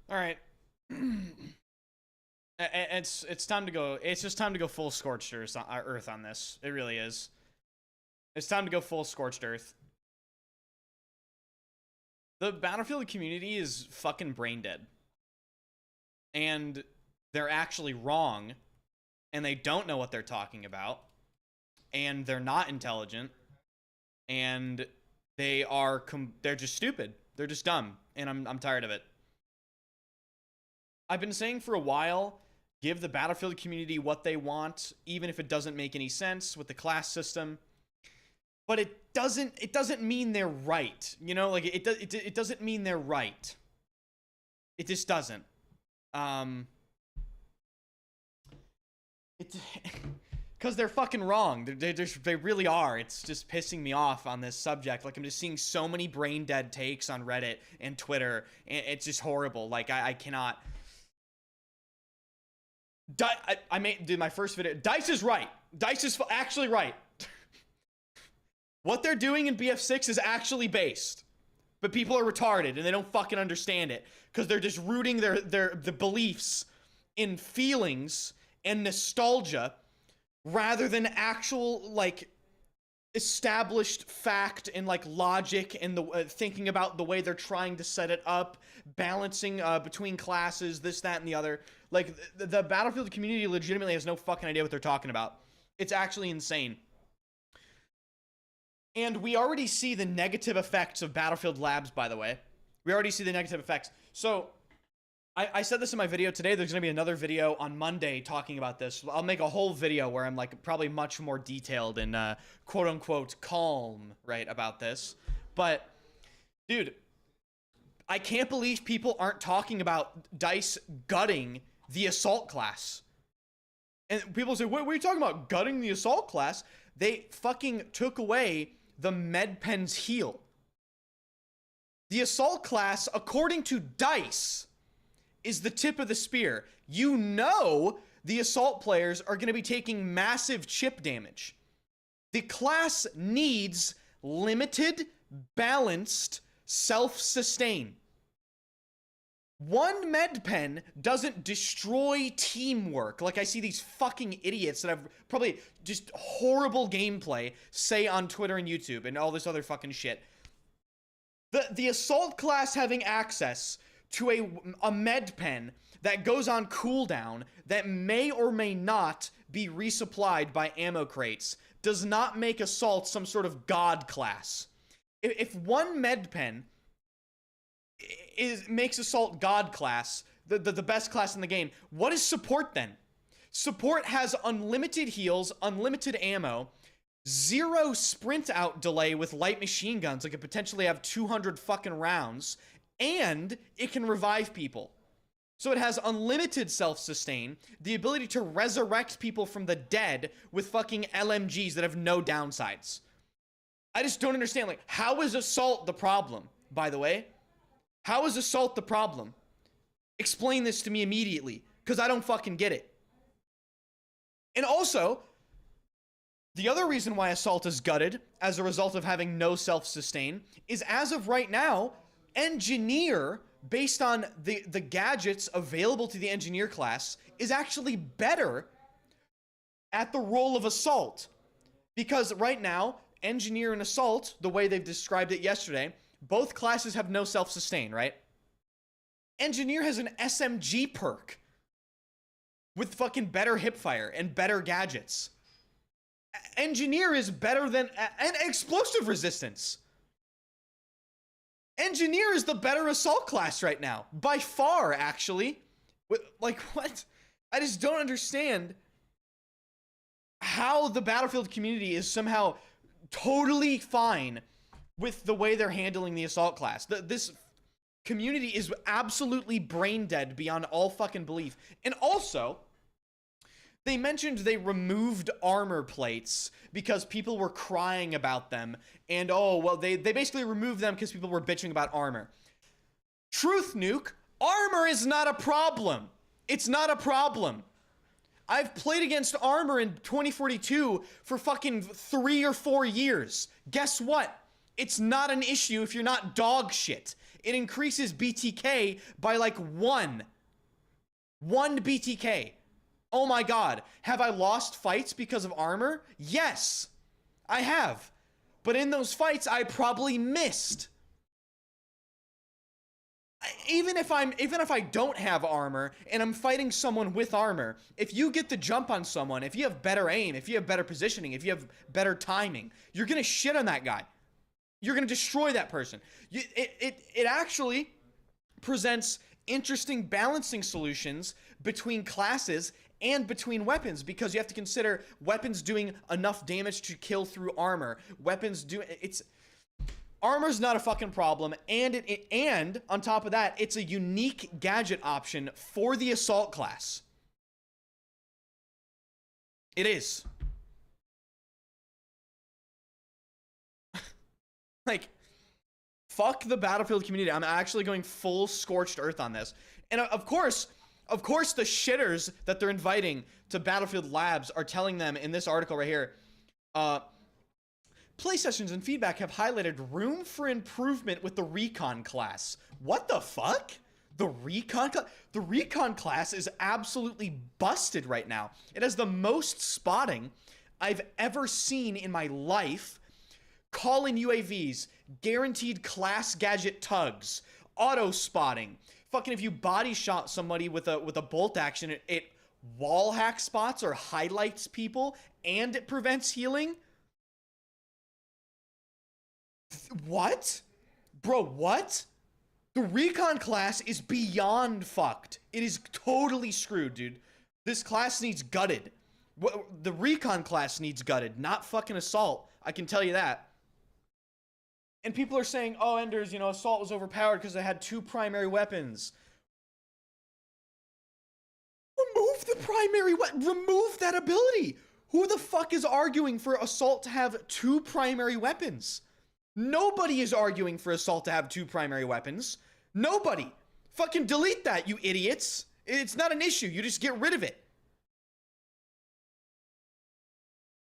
All right. It's time to go. It's just time to go full scorched earth on this. It really is. It's time to go full scorched earth. The Battlefield community is fucking brain dead. And they're actually wrong. And they don't know what they're talking about. And they're not intelligent. And they're just stupid. They're just dumb. And I'm tired of it. I've been saying for a while, give the Battlefield community what they want, even if it doesn't make any sense with the class system. But it doesn't mean they're right. You know, like it doesn't mean they're right. It just doesn't. Because they're fucking wrong. They really are. It's just pissing me off on this subject. Like, I'm just seeing so many brain dead takes on Reddit and Twitter. And it's just horrible. Like, I cannot. I did my first video. Dice is right. Dice is actually right. What they're doing in BF6 is actually based. But people are retarded and they don't fucking understand it. Because they're just rooting the beliefs in feelings and nostalgia rather than actual, like, established fact and, like, logic and the thinking about the way they're trying to set it up, balancing between classes, this, that, and the other. Like, the Battlefield community legitimately has no fucking idea what they're talking about. It's actually insane. And we already see the negative effects of Battlefield Labs, by the way. We already see the negative effects. So, I said this in my video today. There's going to be another video on Monday talking about this. I'll make a whole video where I'm, like, probably much more detailed and, quote-unquote, calm, right, about this. But, dude, I can't believe people aren't talking about DICE gutting the Assault class. And people say, what are you talking about, gutting the Assault class? They fucking took away the MedPen's heal. The Assault class, according to DICE, is the tip of the spear. You know the Assault players are going to be taking massive chip damage. The class needs limited, balanced self-sustain. One MedPen doesn't destroy teamwork. Like, I see these fucking idiots that have probably just horrible gameplay say on Twitter and YouTube and all this other fucking shit. The Assault class having access to a MedPen that goes on cooldown that may or may not be resupplied by ammo crates does not make Assault some sort of god class. If one MedPen makes Assault god class, the best class in the game, what is Support then? Support has unlimited heals, unlimited ammo, 0 sprint out delay with light machine guns. It could potentially have 200 fucking rounds, and it can revive people. So it has unlimited self-sustain, the ability to resurrect people from the dead with fucking LMGs that have no downsides. I just don't understand, like, how is Assault the problem, by the way? How is Assault the problem? Explain this to me immediately, because I don't fucking get it. And also, the other reason why Assault is gutted as a result of having no self-sustain is, as of right now, Engineer, based on the gadgets available to the Engineer class, is actually better at the role of Assault. Because right now, Engineer and Assault, the way they've described it yesterday, both classes have no self-sustain, right? Engineer has an SMG perk with fucking better hipfire and better gadgets. Engineer is better than and explosive resistance. Engineer is the better Assault class right now, by far, actually. Like, what? I just don't understand how the Battlefield community is somehow totally fine with the way they're handling the Assault class. This community is absolutely brain dead beyond all fucking belief. And also, they mentioned they removed armor plates because people were crying about them. And, oh, well, they basically removed them because people were bitching about armor. Truth nuke, armor is not a problem. It's not a problem. I've played against armor in 2042 for fucking 3 or 4 years. Guess what? It's not an issue if you're not dog shit. It increases BTK by like 1 BTK. Oh my god. Have I lost fights because of armor? Yes, I have. But in those fights, I probably missed. Even if I don't have armor and I'm fighting someone with armor, if you get the jump on someone, if you have better aim, if you have better positioning, if you have better timing, you're gonna shit on that guy. You're gonna destroy that person. It actually presents interesting balancing solutions between classes and between weapons, because you have to consider weapons doing enough damage to kill through armor. Armor's not a fucking problem, and on top of that, it's a unique gadget option for the assault class. It is. Like, fuck the Battlefield community. I'm actually going full scorched earth on this. And of course, the shitters that they're inviting to Battlefield Labs are telling them in this article right here, play sessions and feedback have highlighted room for improvement with the Recon class. What the fuck? The Recon class is absolutely busted right now. It has the most spotting I've ever seen in my life. Call-in UAVs, guaranteed class gadget tugs, auto spotting. Fucking if you body shot somebody with a bolt action, it wall hack spots or highlights people, and it prevents healing. What? Bro, what? The Recon class is beyond fucked. It is totally screwed, dude. This class needs gutted. The Recon class needs gutted, not fucking Assault. I can tell you that. And people are saying, oh, Enders, you know, Assault was overpowered because it had 2 primary weapons. Remove the primary weapon. Remove that ability. Who the fuck is arguing for Assault to have 2 primary weapons? Nobody is arguing for Assault to have 2 primary weapons. Nobody. Fucking delete that, you idiots. It's not an issue. You just get rid of it.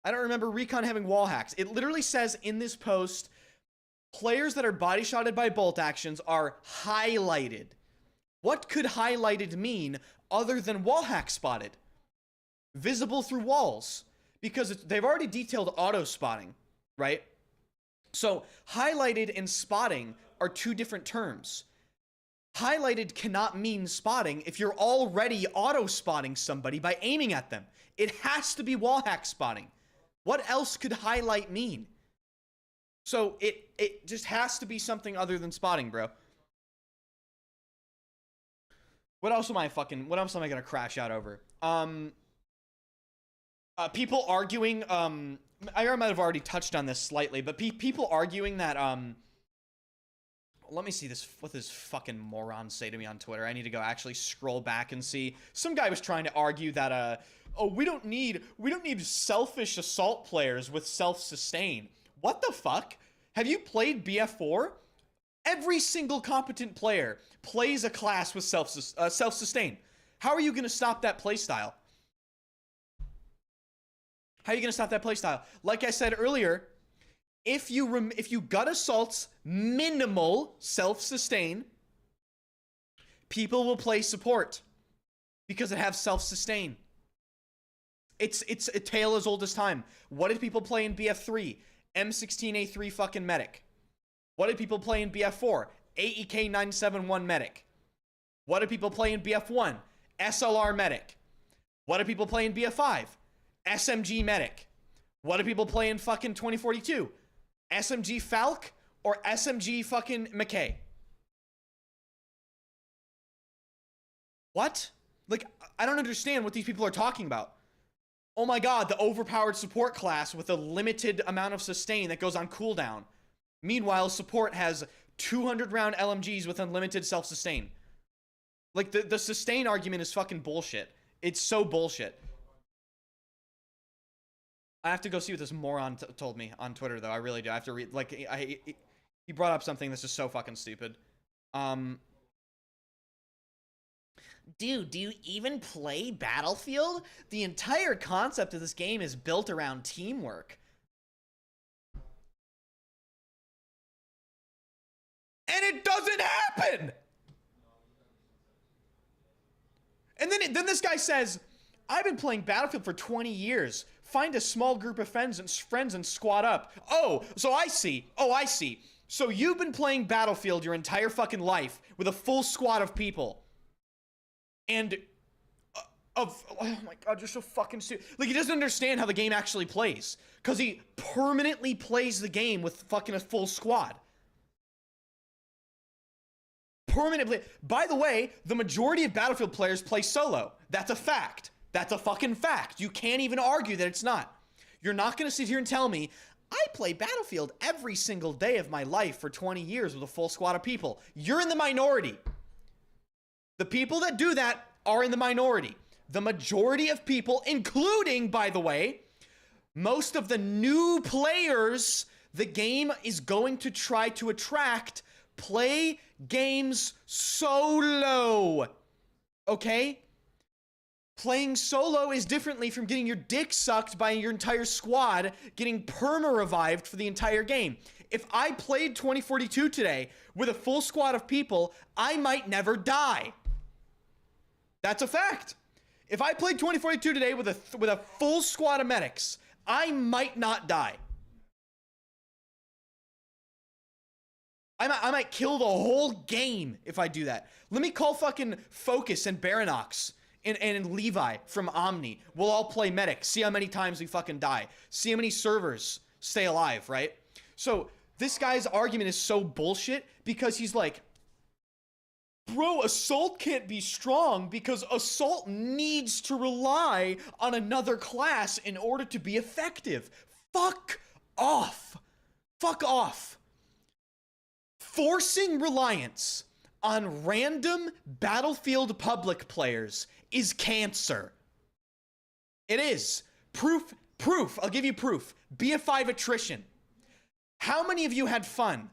I don't remember Recon having wall hacks. It literally says in this post, players that are body shotted by bolt actions are highlighted. What could highlighted mean other than wall hack spotted? Visible through walls. Because they've already detailed auto spotting, right? So highlighted and spotting are 2 different terms. Highlighted cannot mean spotting if you're already auto spotting somebody by aiming at them. It has to be wall hack spotting. What else could highlight mean? So it just has to be something other than spotting, bro. What else am I gonna crash out over? People arguing, I might have already touched on this slightly, but people arguing that, let me see what this fucking moron say to me on Twitter. I need to go actually scroll back and see. Some guy was trying to argue that, oh, we don't need selfish Assault players with self-sustain. What the fuck? Have you played BF4? Every single competent player plays a class with self-sustain. How are you going to stop that playstyle? How are you going to stop that playstyle? Like I said earlier, if you gut Assault's minimal self-sustain, people will play support because it has self-sustain. It's a tale as old as time. What did people play in BF3? M16A3 fucking medic. What did people play in BF4? AEK 971 medic. What did people play in BF1? SLR medic. What did people play in BF5? SMG medic. What do people play in fucking 2042? SMG Falk or SMG fucking McKay? What? Like, I don't understand what these people are talking about. Oh my god, the overpowered support class with a limited amount of sustain that goes on cooldown. Meanwhile, support has 200 round LMGs with unlimited self-sustain. Like, the sustain argument is fucking bullshit. It's so bullshit. I have to go see what this moron told me on Twitter, though. I really do. I have to read, like, he brought up something that's just so fucking stupid. Dude, do you even play Battlefield? The entire concept of this game is built around teamwork. it doesn't happen. And then this guy says, I've been playing Battlefield for 20 years. Find a small group of friends and squad up. Oh, so I see. Oh, I see. So you've been playing Battlefield your entire fucking life with a full squad of people. And oh my god, you're so fucking stupid. Like, he doesn't understand how the game actually plays. Because he permanently plays the game with fucking a full squad. Permanently. By the way, the majority of Battlefield players play solo. That's a fact. That's a fucking fact. You can't even argue that it's not. You're not going to sit here and tell me, I play Battlefield every single day of my life for 20 years with a full squad of people. You're in the minority. The people that do that are in the minority. The majority of people, including, by the way, most of the new players the game is going to try to attract, play games solo. Okay? Playing solo is differently from getting your dick sucked by your entire squad, getting perma-revived for the entire game. If I played 2042 today with a full squad of people, I might never die. That's a fact. If I played 2042 today with a full squad of medics, I might not die. I might kill the whole game if I do that. Let me call fucking Focus and Baranox and Levi from Omni. We'll all play medic. See how many times we fucking die. See how many servers stay alive, right? So this guy's argument is so bullshit because he's like, bro, Assault can't be strong because Assault needs to rely on another class in order to be effective. Fuck off. Fuck off. Forcing reliance on random Battlefield public players is cancer. It is. Proof. I'll give you proof. BF5 attrition. How many of you had fun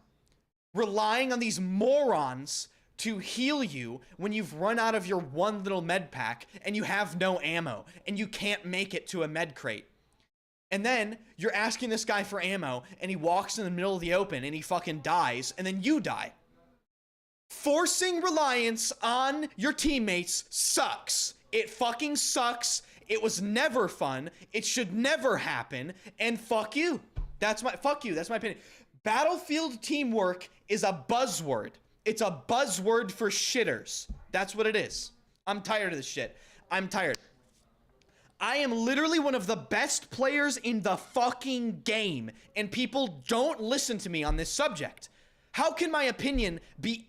relying on these morons to heal you when you've run out of your one little med pack and you have no ammo and you can't make it to a med crate? And then you're asking this guy for ammo and he walks in the middle of the open and he fucking dies and then you die. Forcing reliance on your teammates sucks. It fucking sucks. It was never fun. It should never happen. And fuck you. Fuck you. That's my opinion. Battlefield teamwork is a buzzword. It's a buzzword for shitters. That's what it is. I'm tired of this shit. I'm tired. I am literally one of the best players in the fucking game, and people don't listen to me on this subject. How can my opinion be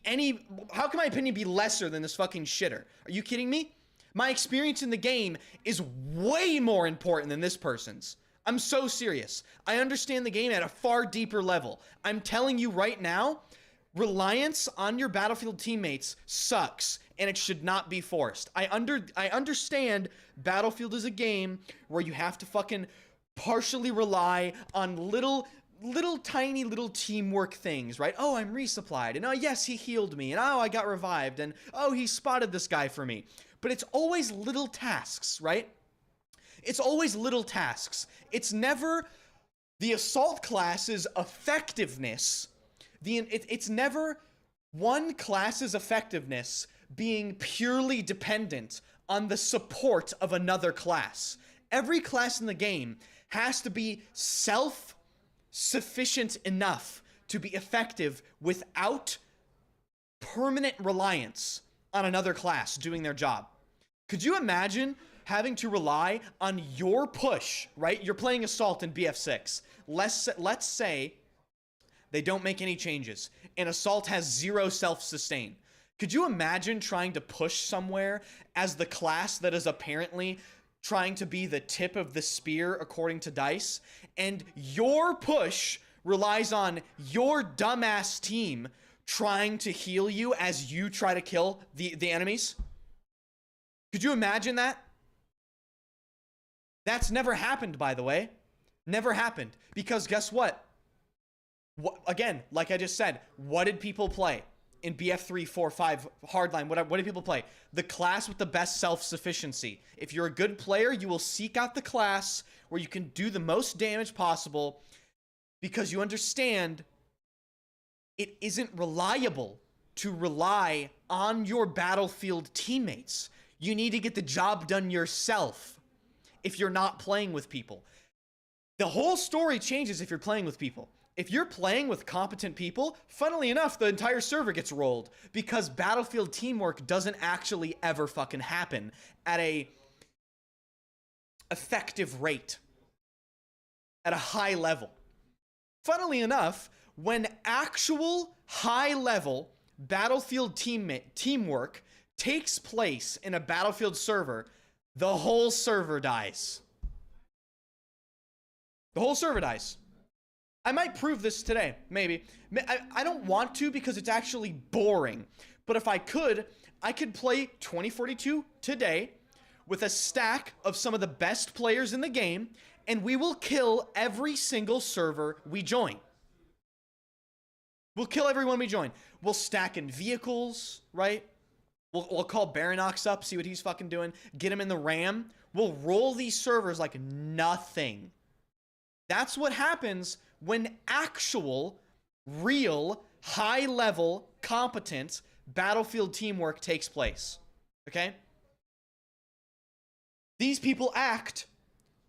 lesser than this fucking shitter? Are you kidding me? My experience in the game is way more important than this person's. I'm so serious. I understand the game at a far deeper level. I'm telling you right now, reliance on your Battlefield teammates sucks, and it should not be forced. I understand Battlefield is a game where you have to fucking partially rely on little tiny teamwork things, right? Oh, I'm resupplied, and oh yes, he healed me, and oh, I got revived, and oh, he spotted this guy for me. But it's always little tasks, right? It's always little tasks. It's never the Assault class's effectiveness. It's never one class's effectiveness being purely dependent on the support of another class. Every class in the game has to be self-sufficient enough to be effective without permanent reliance on another class doing their job. Could you imagine having to rely on your push, right? You're playing Assault in BF6. Let's say they don't make any changes and Assault has 0 self-sustain. Could you imagine trying to push somewhere as the class that is apparently trying to be the tip of the spear according to DICE, and your push relies on your dumbass team trying to heal you as you try to kill the enemies? Could you imagine that? That's never happened, by the way. Never happened. Because guess what? Again, like I just said, what did people play in BF3, 4, 5, Hardline? What did people play? The class with the best self-sufficiency. If you're a good player, you will seek out the class where you can do the most damage possible because you understand it isn't reliable to rely on your Battlefield teammates. You need to get the job done yourself if you're not playing with people. The whole story changes if you're playing with people. If you're playing with competent people, funnily enough, the entire server gets rolled because Battlefield teamwork doesn't actually ever fucking happen at a effective rate, at a high level. Funnily enough, when actual high-level Battlefield teamwork takes place in a Battlefield server, the whole server dies. The whole server dies. I might prove this today, maybe. I don't want to because it's actually boring. But if I could play 2042 today with a stack of some of the best players in the game, and we will kill every single server we join. We'll kill everyone we join. We'll stack in vehicles, right? We'll call Baronox up, see what he's fucking doing. Get him in the RAM. We'll roll these servers like nothing. That's what happens when actual, real, high-level, competent Battlefield teamwork takes place. Okay? These people act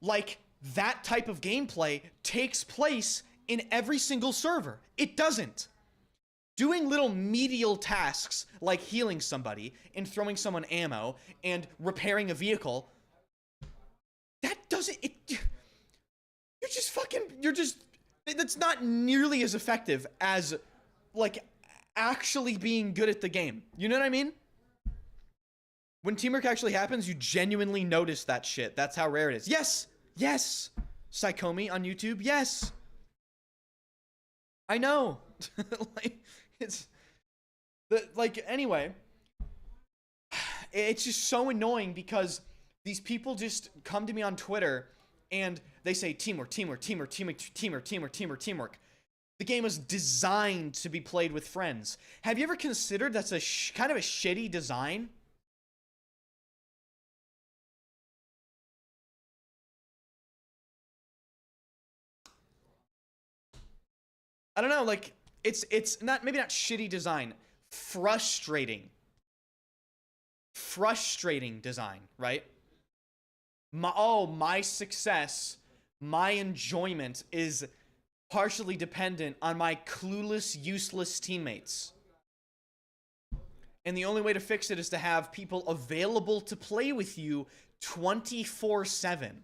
like that type of gameplay takes place in every single server. It doesn't. Doing little medial tasks like healing somebody and throwing someone ammo and repairing a vehicle, that doesn't, that's not nearly as effective as, like, actually being good at the game. You know what I mean? When teamwork actually happens, you genuinely notice that shit. That's how rare it is. Yes! Yes! Psychomi on YouTube, yes! I know. Anyway, it's just so annoying because these people just come to me on Twitter and they say teamwork, teamwork, teamwork, teamwork, teamwork, teamwork, teamwork, teamwork. The game was designed to be played with friends. Have you ever considered that's a kind of a shitty design? I don't know, like, it's not, maybe not shitty design, frustrating design, right? My success, my enjoyment is partially dependent on my clueless, useless teammates. And the only way to fix it is to have people available to play with you 24/7.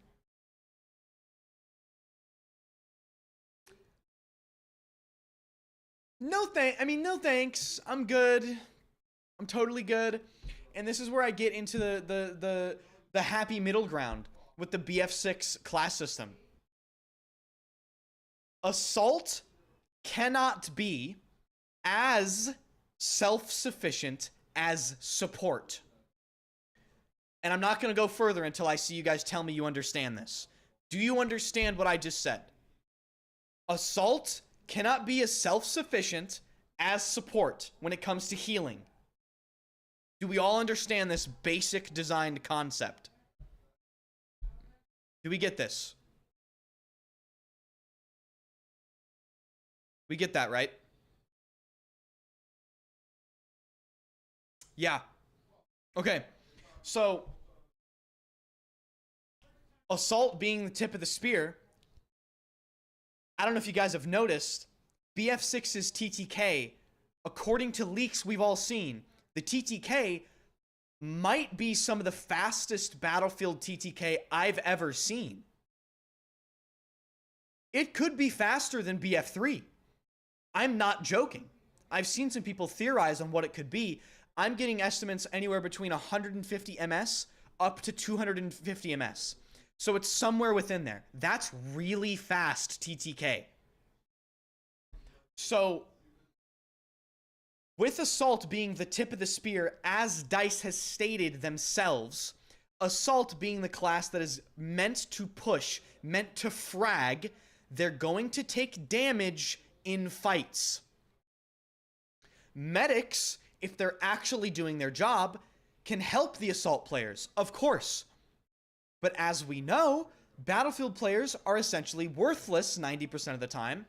No thanks. I'm good. I'm totally good. And this is where I get into the happy middle ground with the BF6 class system. Assault cannot be as self-sufficient as support. And I'm not going to go further until I see you guys tell me you understand this. Do you understand what I just said? Assault cannot be as self-sufficient as support when it comes to healing. Do we all understand this basic designed concept? Do we get this? We get that, right? Yeah. Okay. So, assault being the tip of the spear, I don't know if you guys have noticed, BF6's TTK, according to leaks we've all seen, the TTK might be some of the fastest Battlefield TTK I've ever seen. It could be faster than BF3. I'm not joking. I've seen some people theorize on what it could be. I'm getting estimates anywhere between 150 ms up to 250 ms. So it's somewhere within there. That's really fast TTK. So, with Assault being the tip of the spear, as DICE has stated themselves, Assault being the class that is meant to push, meant to frag, they're going to take damage in fights. Medics, if they're actually doing their job, can help the Assault players, of course. But as we know, Battlefield players are essentially worthless 90% of the time.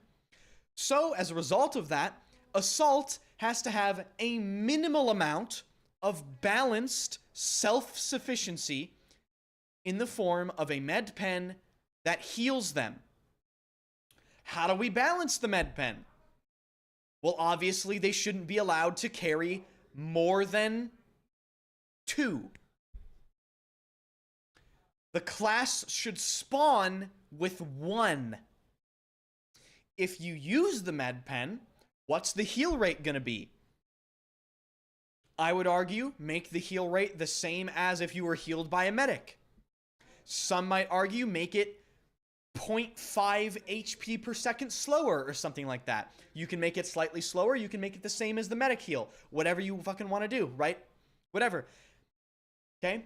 So, as a result of that, Assault has to have a minimal amount of balanced self-sufficiency in the form of a med pen that heals them. How do we balance the med pen? Well, obviously, they shouldn't be allowed to carry more than 2. The class should spawn with 1. If you use the med pen, what's the heal rate gonna be? I would argue, make the heal rate the same as if you were healed by a medic. Some might argue, make it 0.5 HP per second slower or something like that. You can make it slightly slower, you can make it the same as the medic heal. Whatever you fucking want to do, right? Whatever. Okay?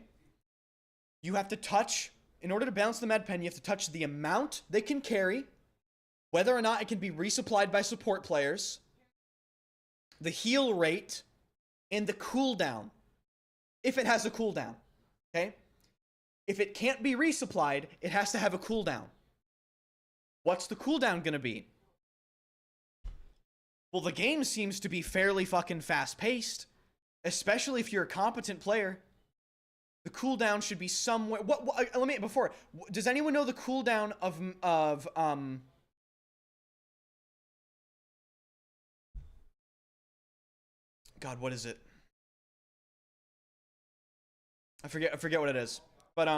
You have to touch, in order to balance the med pen, you have to touch the amount they can carry, whether or not it can be resupplied by support players, the heal rate, and the cooldown, if it has a cooldown. Okay? If it can't be resupplied, it has to have a cooldown. What's the cooldown gonna be? Well, the game seems to be fairly fucking fast-paced, especially if you're a competent player. The cooldown should be somewhere. Let me before. Does anyone know the cooldown of God, what is it? I forget what it is. But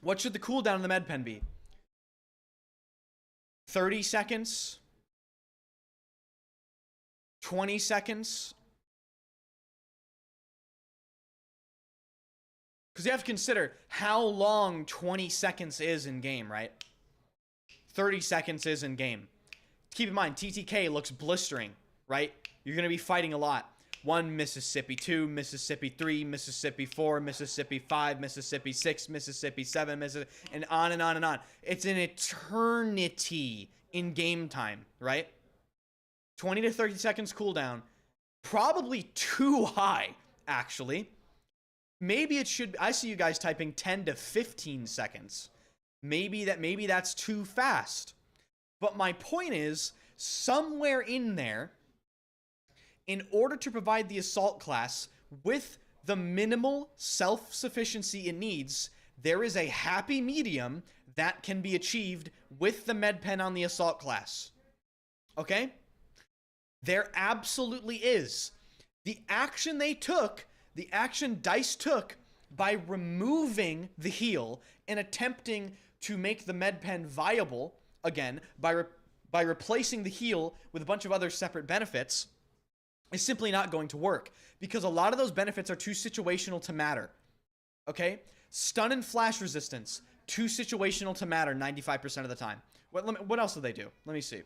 what should the cooldown in the med pen be? 30 seconds? 20 seconds? Because you have to consider how long 20 seconds is in game, right? 30 seconds is in game. Keep in mind, TTK looks blistering, right? You're going to be fighting a lot. 1 Mississippi, 2 Mississippi, 3 Mississippi, 4 Mississippi, 5 Mississippi, 6 Mississippi, 7 Mississippi, and on and on and on. It's an eternity in game time, right? 20 to 30 seconds cooldown. Probably too high, actually. Maybe it should, I see you guys typing 10 to 15 seconds. Maybe that's too fast. But my point is, somewhere in there, in order to provide the assault class with the minimal self-sufficiency it needs, there is a happy medium that can be achieved with the med pen on the assault class. Okay? There absolutely is. The action they took, the action DICE took by removing the heal and attempting to make the med pen viable, again, by replacing the heal with a bunch of other separate benefits, is simply not going to work, because a lot of those benefits are too situational to matter. Okay? Stun and flash resistance, too situational to matter 95% of the time. What else do they do? Let me see.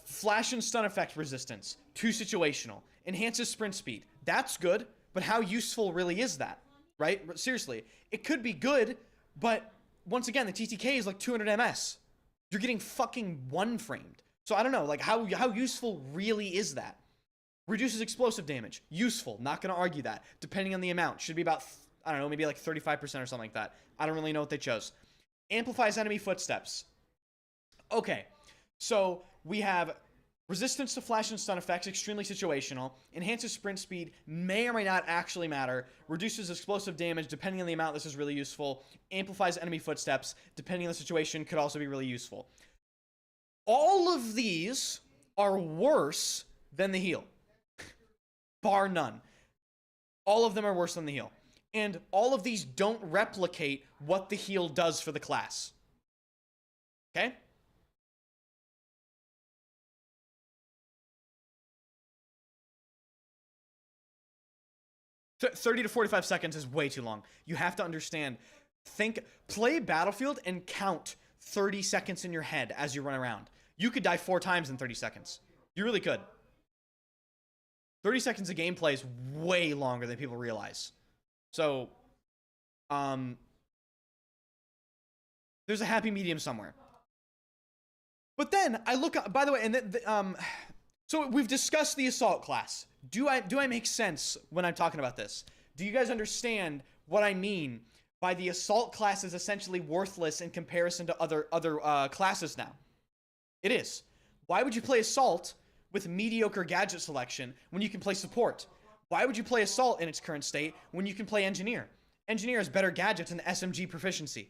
Flash and stun effect resistance, too situational. Enhances sprint speed. That's good, but how useful really is that? Right? Seriously. It could be good, but once again, the TTK is like 200 MS. You're getting fucking one-framed. So I don't know, like, how useful really is that? Reduces explosive damage. Useful. Not gonna argue that. Depending on the amount. Should be about, I don't know, maybe like 35% or something like that. I don't really know what they chose. Amplifies enemy footsteps. Okay. So we have resistance to flash and stun effects, extremely situational. Enhances sprint speed, may or may not actually matter. Reduces explosive damage, depending on the amount, this is really useful. Amplifies enemy footsteps, depending on the situation, could also be really useful. All of these are worse than the heal. Bar none. All of them are worse than the heal. And all of these don't replicate what the heal does for the class. Okay? So 30 to 45 seconds is way too long. You have to understand. Play Battlefield and count 30 seconds in your head as you run around. You could die 4 times in 30 seconds. You really could. 30 seconds of gameplay is way longer than people realize. So, there's a happy medium somewhere. But then I look up, by the way, and so we've discussed the assault class. Do I make sense when I'm talking about this? Do you guys understand what I mean by the assault class is essentially worthless in comparison to other classes now. It is. Why would you play assault with mediocre gadget selection when you can play support? Why would you play assault in its current state when you can play engineer? Engineer has better gadgets and SMG proficiency.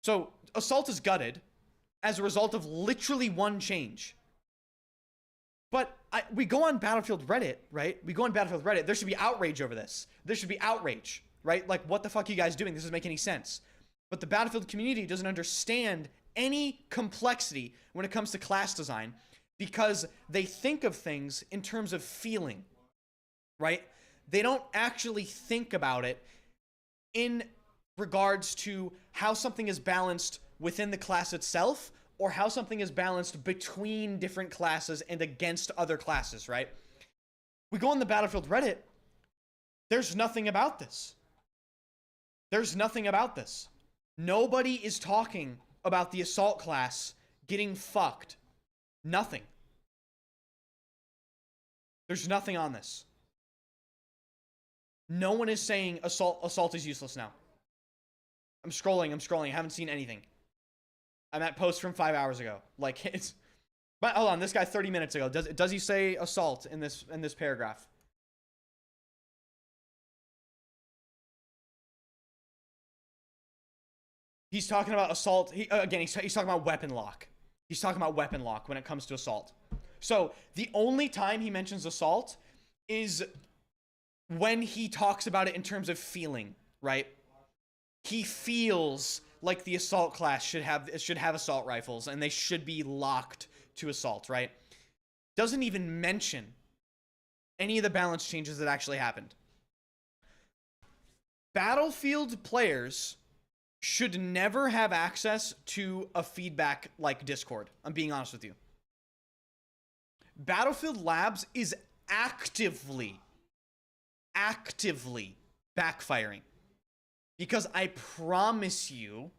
So assault is gutted as a result of literally one change. But we go on Battlefield Reddit, right? We go on Battlefield Reddit. There should be outrage over this. There should be outrage, right? Like, what the fuck are you guys doing? This doesn't make any sense. But the Battlefield community doesn't understand any complexity when it comes to class design because they think of things in terms of feeling, right? They don't actually think about it in regards to how something is balanced within the class itself or how something is balanced between different classes and against other classes, right? We go on the Battlefield Reddit, there's nothing about this. There's nothing about this. Nobody is talking about the assault class getting fucked. Nothing. There's nothing on this. No one is saying assault is useless now. I'm scrolling. I haven't seen anything. I'm at post from 5 hours ago. Like, it's... But hold on, this guy 30 minutes ago. Does he say assault in this paragraph? He's talking about assault. He's talking about weapon lock. He's talking about weapon lock when it comes to assault. So the only time he mentions assault is when he talks about it in terms of feeling, right? He feels like the assault class should have assault rifles and they should be locked to assault, right? Doesn't even mention any of the balance changes that actually happened. Battlefield players should never have access to a feedback like Discord. I'm being honest with you. Battlefield Labs is actively backfiring. Because I promise you,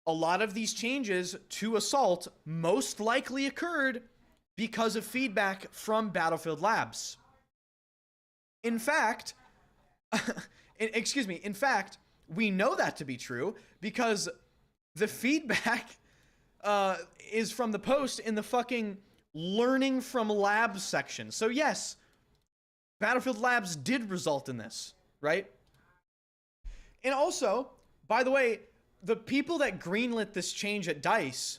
a lot of these changes to Assault most likely occurred because of feedback from Battlefield Labs. In fact, in fact, we know that to be true because the feedback is from the post in the fucking learning from labs section. So yes, Battlefield Labs did result in this, right? And also, by the way, the people that greenlit this change at DICE,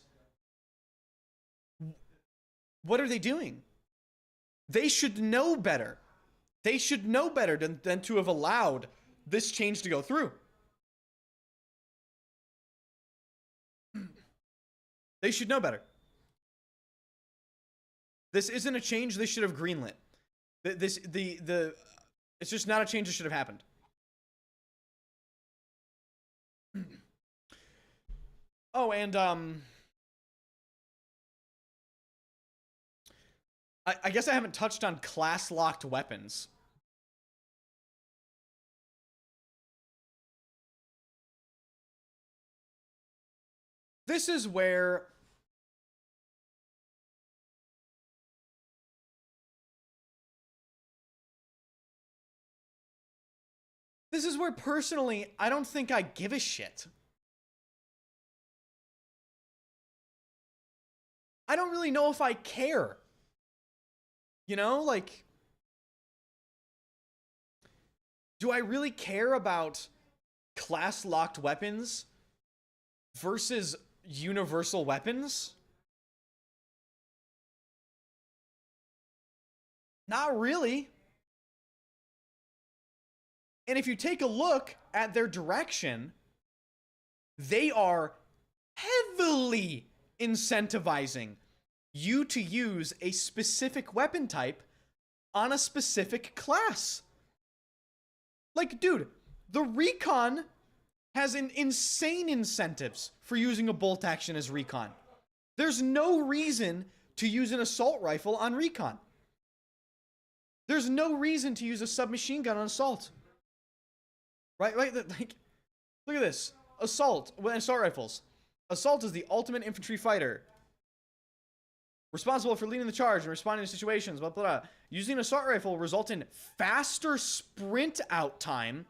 what are they doing? They should know better. They should know better than to have allowed this change to go through. They should know better. This isn't a change they should have greenlit. It's just not a change that should have happened. Oh, and I guess I haven't touched on class-locked weapons. This is where personally, I don't think I give a shit. I don't really know if I care. You know, like, do I really care about class-locked weapons versus universal weapons? Not really. And if you take a look at their direction, they are heavily incentivizing you to use a specific weapon type on a specific class. Like, dude, the Recon has an insane incentives for using a bolt action as Recon. There's no reason to use an assault rifle on Recon. There's no reason to use a submachine gun on Assault. Right? Like, look at this. Assault rifles. Assault is the ultimate infantry fighter. Responsible for leading the charge and responding to situations, blah, blah, blah. Using an assault rifle will result in faster sprint out time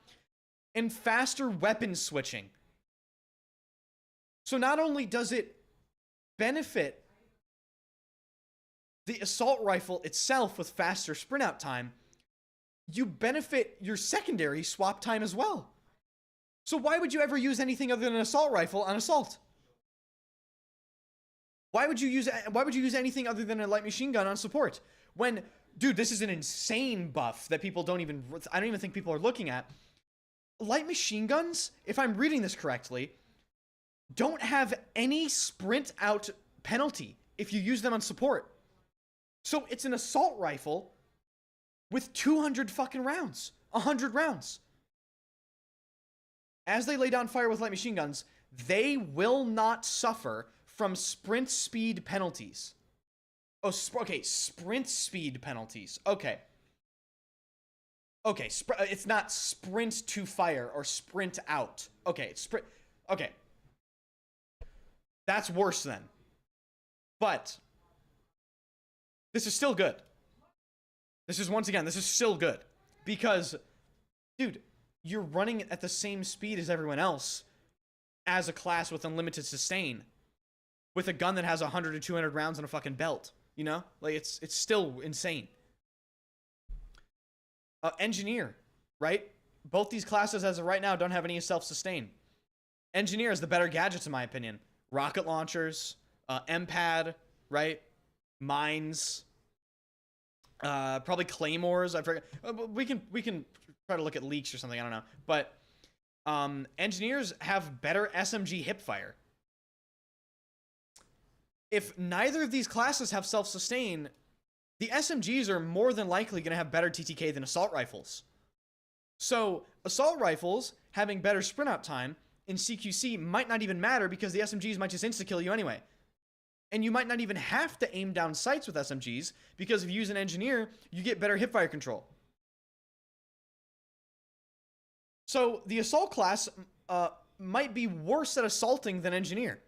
and faster weapon switching. So not only does it benefit the assault rifle itself with faster sprint out time, you benefit your secondary swap time as well. So why would you ever use anything other than an assault rifle on assault? Why would you use anything other than a light machine gun on support? When, dude, this is an insane buff that people I don't even think people are looking at. Light machine guns, if I'm reading this correctly, don't have any sprint out penalty if you use them on support. So it's an assault rifle with 200 fucking rounds, 100 rounds. As they lay down fire with light machine guns, they will not suffer from sprint speed penalties. Oh, okay, sprint speed penalties. Okay. Okay, it's not sprint to fire or sprint out. Okay, it's sprint. Okay. That's worse then. But this is still good. This is still good. Because, dude, you're running at the same speed as everyone else as a class with unlimited sustain. With a gun that has 100 to 200 rounds in a fucking belt. You know? Like, it's still insane. Engineer, right? Both these classes as of right now don't have any self-sustain. Engineer is the better gadgets in my opinion. Rocket launchers, MPad, right? Mines, probably claymores. I forget. We can try to look at leaks or something. I don't know. But engineers have better SMG hipfire. If neither of these classes have self-sustain, the SMGs are more than likely going to have better TTK than assault rifles. So assault rifles having better sprint out time in CQC might not even matter because the SMGs might just insta-kill you anyway. And you might not even have to aim down sights with SMGs because if you use an engineer, you get better hipfire control. So the assault class might be worse at assaulting than engineer.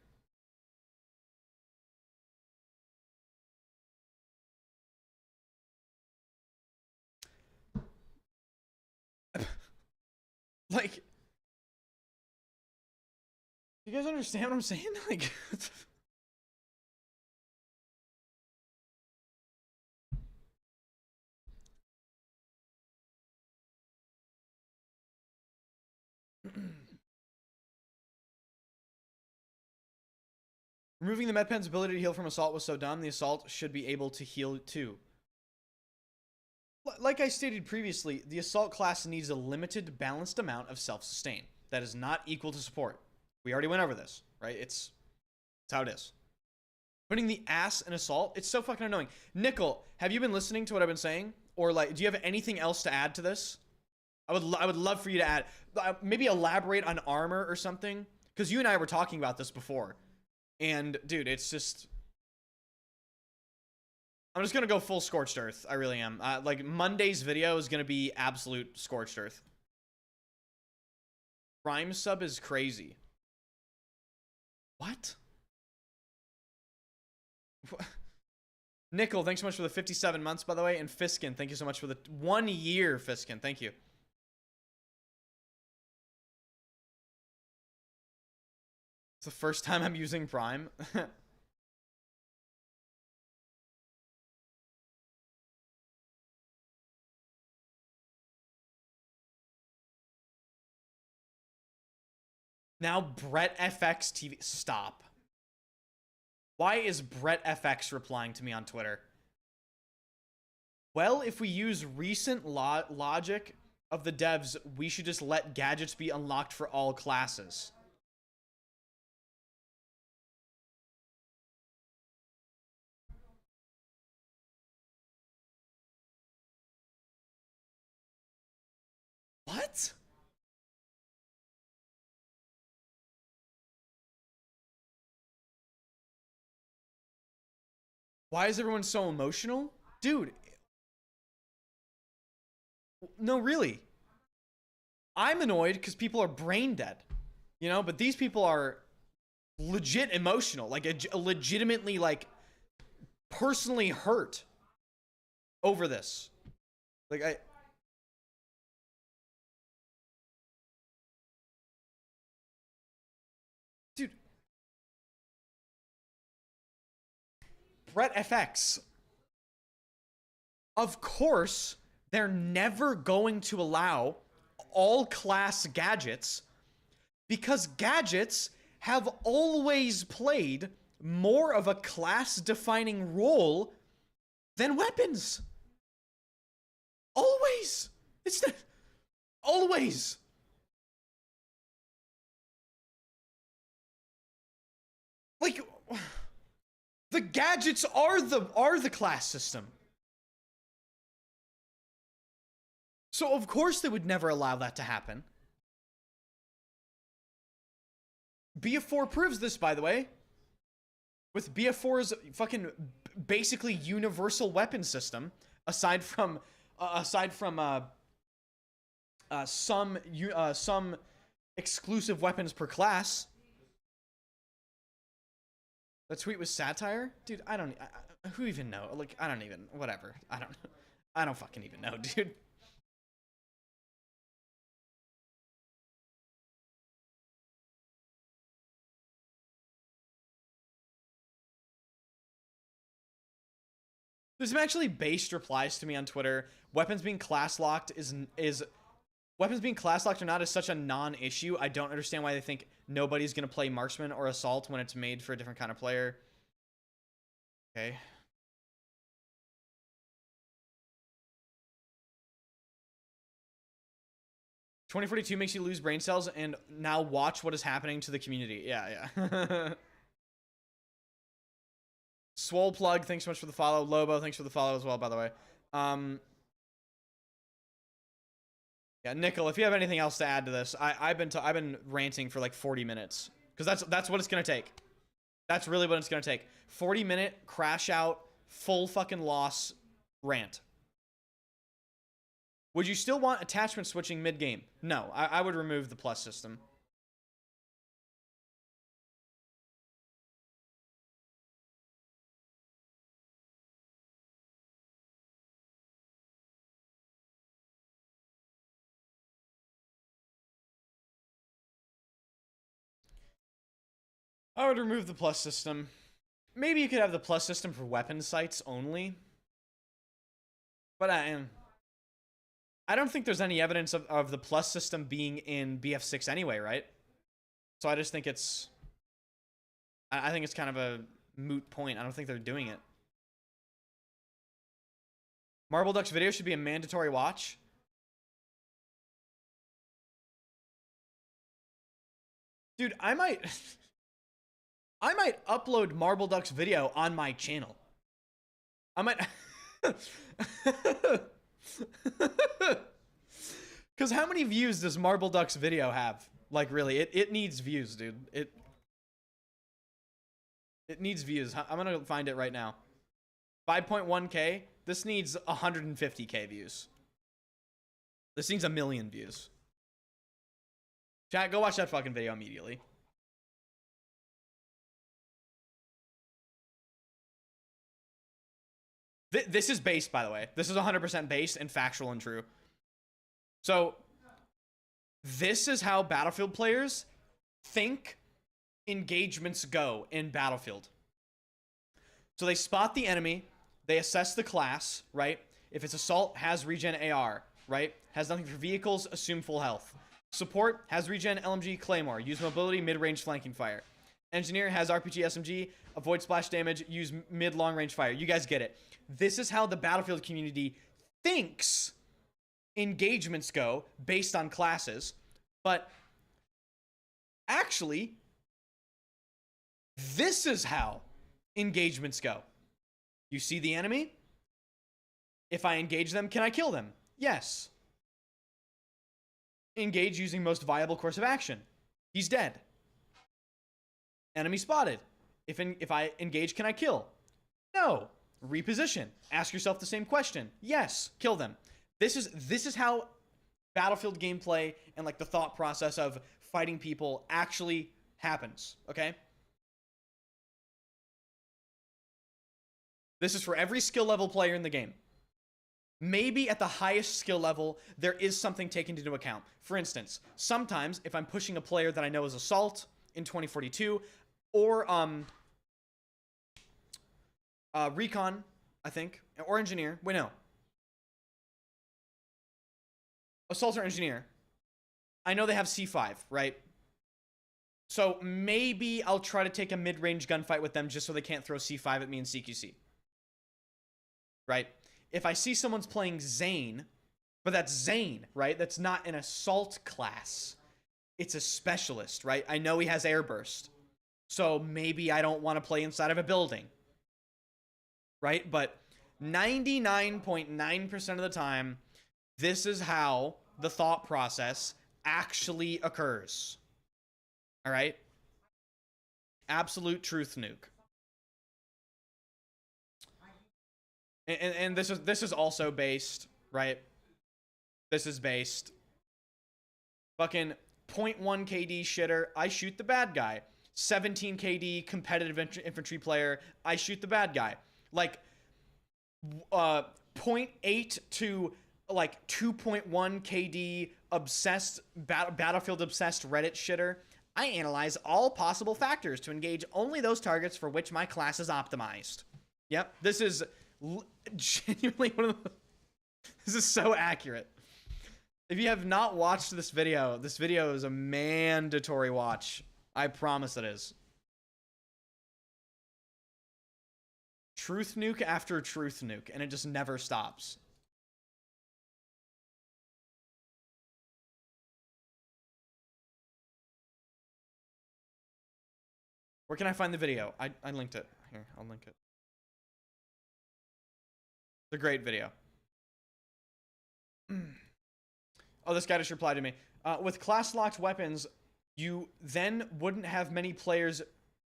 Like, you guys understand what I'm saying? Like, removing the medpen's ability to heal from assault was so dumb. The assault should be able to heal too. Like I stated previously, the assault class needs a limited, balanced amount of self-sustain that is not equal to support. We already went over this, right? It's how it is. Putting the ass in assault, it's so fucking annoying. Nickel, have you been listening to what I've been saying? Or like, do you have anything else to add to this? I would love for you to add, maybe elaborate on armor or something. Because you and I were talking about this before. And dude, it's just... I'm just gonna go full scorched earth. I really am. Like, Monday's video is gonna be absolute scorched earth. Prime sub is crazy. What? Nickel, thanks so much for the 57 months, by the way. And Fiskin, thank you so much for the 1 year, Fiskin. Thank you. It's the first time I'm using Prime. Now Brett FX TV. Stop. Why is Brett FX replying to me on Twitter? Well, if we use recent logic of the devs, we should just let gadgets be unlocked for all classes. What? Why is everyone so emotional? Dude. No, really. I'm annoyed because people are brain dead. You know, but these people are legit emotional. Like, legitimately, like, personally hurt over this. Like, Threat FX. Of course, they're never going to allow all class gadgets because gadgets have always played more of a class-defining role than weapons. Always. It's the always. Like the gadgets are the class system. So of course they would never allow that to happen. BF4 proves this, by the way. With BF4's fucking basically universal weapon system, aside from some exclusive weapons per class. That tweet was satire? Dude, who even know? Like, I don't even, whatever. I don't fucking even know, dude. There's some actually based replies to me on Twitter. Weapons being class locked weapons being class locked or not is such a non-issue. I don't understand why they think nobody's gonna play marksman or assault when it's made for a different kind of player. Okay. "2042 makes you lose brain cells, and now watch what is happening to the community." Yeah, yeah. Swole Plug, thanks so much for the follow. Lobo, thanks for the follow as well, by the way. Yeah, Nickel, if you have anything else to add to this, I've been ranting for like 40 minutes because that's what it's gonna take. That's really what it's gonna take. 40-minute crash out, full fucking loss rant. Would you still want attachment switching mid game? No, I would remove the plus system. I would remove the plus system. Maybe you could have the plus system for weapon sights only. But I don't think there's any evidence of the plus system being in BF6 anyway, right? So I just think it's... I think it's kind of a moot point. I don't think they're doing it. Marble Duck's video should be a mandatory watch. Dude, I might upload Marble Duck's video on my channel. I might... Because how many views does Marble Duck's video have? Like, really, it needs views, dude. It needs views. I'm gonna find it right now. 5.1k. This needs 150k views. This needs 1 million views. Chat, go watch that fucking video immediately. This is based, by the way. This is 100% based and factual and true. So, this is how Battlefield players think engagements go in Battlefield. So they spot the enemy, they assess the class, right? If it's assault, has regen AR, right? Has nothing for vehicles, assume full health. Support, has regen LMG Claymore, use mobility, mid-range flanking fire. Engineer has RPG SMG, avoid splash damage, use mid-long range fire. You guys get it. This is how the Battlefield community thinks engagements go based on classes. But actually, this is how engagements go. You see the enemy? If I engage them, can I kill them? Yes. Engage using most viable course of action. He's dead. Enemy spotted. If I engage, can I kill? No. Reposition. Ask yourself the same question. Yes. Kill them. This is how Battlefield gameplay and like the thought process of fighting people actually happens. Okay? This is for every skill level player in the game. Maybe at the highest skill level, there is something taken into account. For instance, sometimes if I'm pushing a player that I know is Assault in 2042, or Recon, I think, or engineer. Wait, no. Assault or engineer. I know they have C5, right? So maybe I'll try to take a mid-range gunfight with them just so they can't throw C5 at me in CQC. Right? If I see someone's playing Zane, but that's Zane, right? That's not an assault class. It's a specialist, right? I know he has airburst. So maybe I don't want to play inside of a building. Right? But 99.9% of the time, this is how the thought process actually occurs. All right? Absolute truth nuke. And this is also based, right? This is based. Fucking 0.1 KD shitter, I shoot the bad guy. 17 KD competitive infantry player, I shoot the bad guy. Like 0.8 to like 2.1 KD obsessed battlefield obsessed Reddit shitter. I analyze all possible factors to engage only those targets for which my class is optimized. Yep, this is genuinely one of the... This is so accurate. If you have not watched this video is a mandatory watch. I promise it is. Truth nuke after truth nuke, and it just never stops. Where can I find the video? I linked it. Here, I'll link it. It's a great video. Oh, this guy just replied to me. With class-locked weapons, you then wouldn't have many players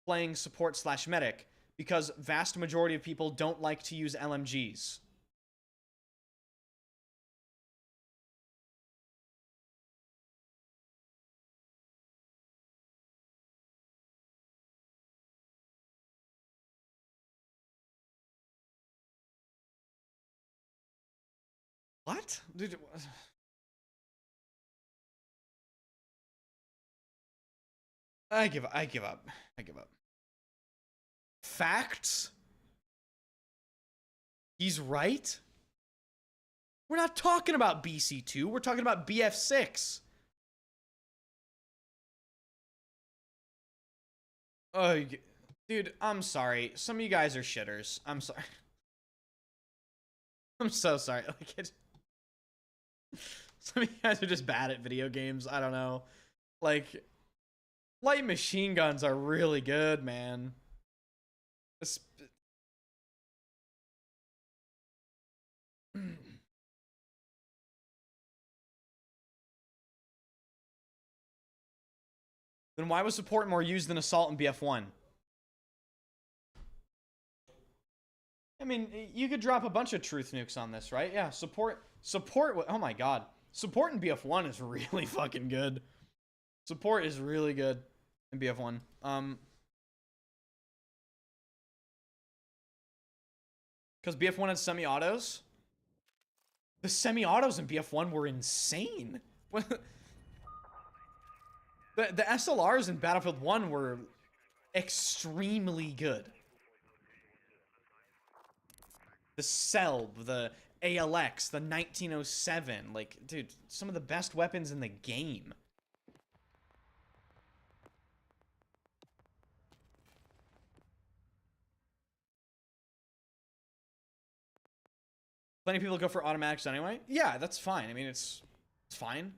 playing support/medic because vast majority of people don't like to use LMGs. What? Dude, I give up. I give up. Facts? He's right? We're not talking about BC2. We're talking about BF6. Oh, dude, I'm sorry. Some of you guys are shitters. I'm sorry. I'm so sorry. Like, some of you guys are just bad at video games. I don't know. Like, light machine guns are really good, man. Then why was support more used than assault in BF1? I mean, you could drop a bunch of truth nukes on this, right? Yeah, support, oh my god. Support in BF1 is really fucking good. Support is really good in BF1. Because BF1 had semi-autos. The semi-autos in BF1 were insane. The SLRs in Battlefield 1 were extremely good. The Selb, the ALX, the 1907. Like, dude, some of the best weapons in the game. Plenty of people go for automatics anyway. Yeah, that's fine. I mean, it's fine.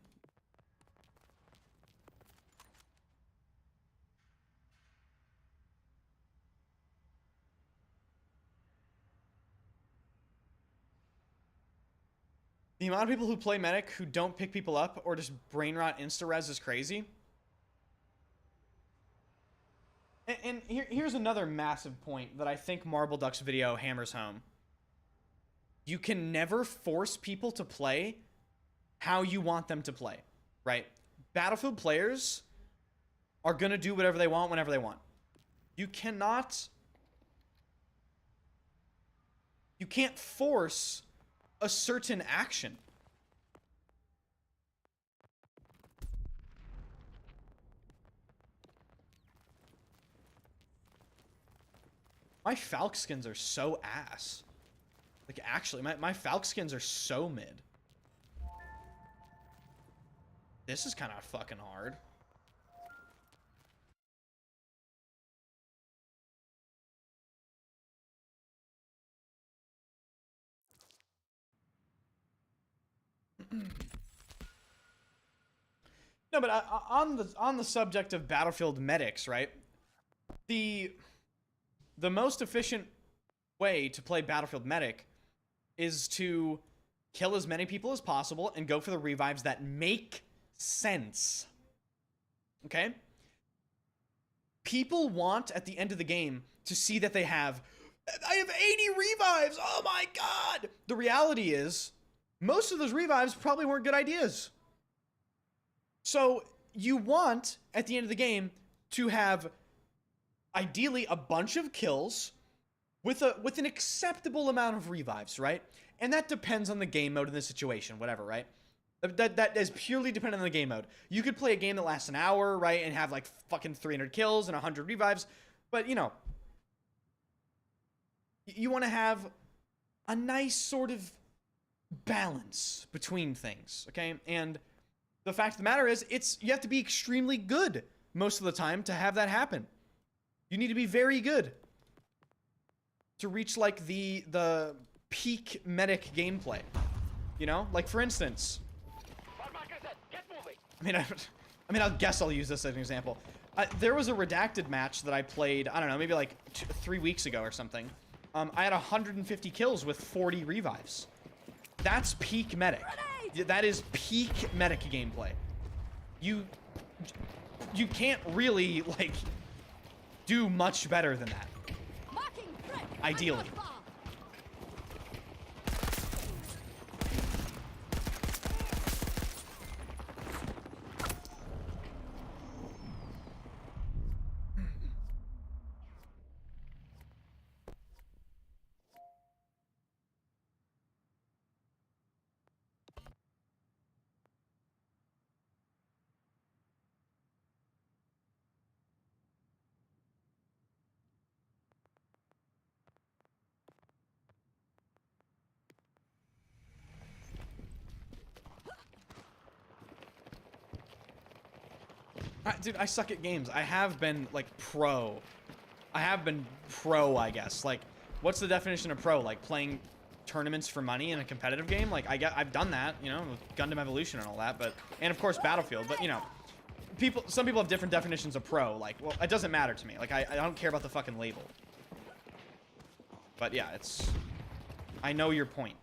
The amount of people who play medic who don't pick people up or just brain rot insta-res is crazy. And here's another massive point that I think Marble Duck's video hammers home. You can never force people to play how you want them to play, right? Battlefield players are going to do whatever they want whenever they want. You can't force a certain action. My Falc skins are so ass. Like, actually, my Falc skins are so mid. This is kind of fucking hard. No, but on the subject of Battlefield medics, right? The most efficient way to play Battlefield medic is to kill as many people as possible and go for the revives that make sense. Okay? People want at the end of the game to see that I have 80 revives. Oh my god. The reality is most of those revives probably weren't good ideas. So you want, at the end of the game, to have, ideally, a bunch of kills with an acceptable amount of revives, right? And that depends on the game mode and the situation, whatever, right? That is purely dependent on the game mode. You could play a game that lasts an hour, right, and have, like, fucking 300 kills and 100 revives, but, you know, you want to have a nice sort of balance between things, okay? And the fact of the matter is, you have to be extremely good most of the time to have that happen. You need to be very good to reach, like, the peak medic gameplay. You know? Like, for instance, I mean, I guess I'll use this as an example. There was a redacted match that I played, I don't know, maybe like 3 weeks ago or something. I had 150 kills with 40 revives. That's peak medic. That is peak medic gameplay. You can't really, like, do much better than that. Ideally. Dude, I suck at games. I have been, like, pro. I have been pro, I guess. Like, what's the definition of pro? Like, playing tournaments for money in a competitive game? Like, I've done that, you know, with Gundam Evolution and all that, but... And, of course, Battlefield, but, you know... Some people have different definitions of pro. Like, well, it doesn't matter to me. Like, I don't care about the fucking label. But, yeah, it's... I know your point.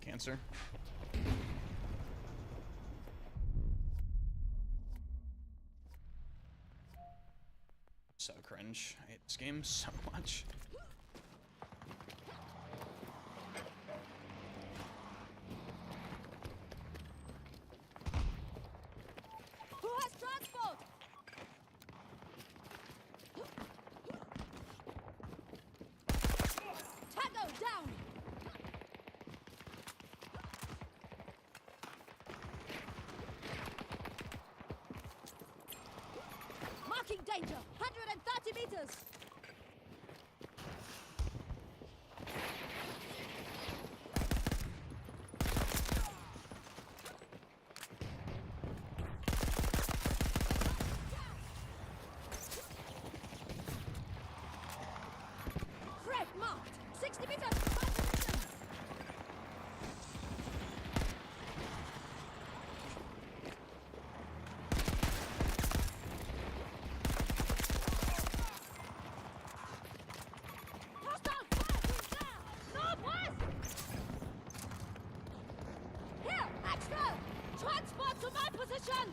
Cancer. So cringe. I hate this game so much. Who has transport? Tango down. Marking danger. 130 meters. Frag marked. 60 meters. 5 meters. Hostile fire there! Northwest! Here, extra! Transport to my position!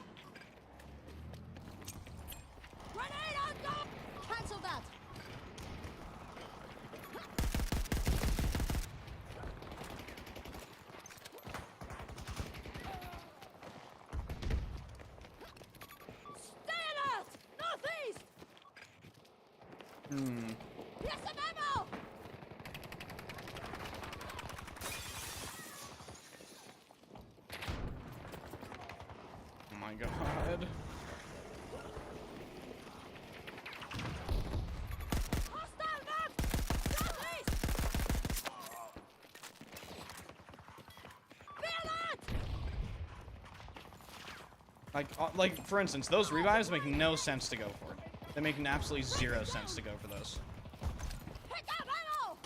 Grenade on go! Cancel that! Here's some ammo! Oh my god. Hostile map! Southeast! Be alert! Like for instance, those revives make no sense to go for. They make absolutely zero sense to go for those. Pick up ammo!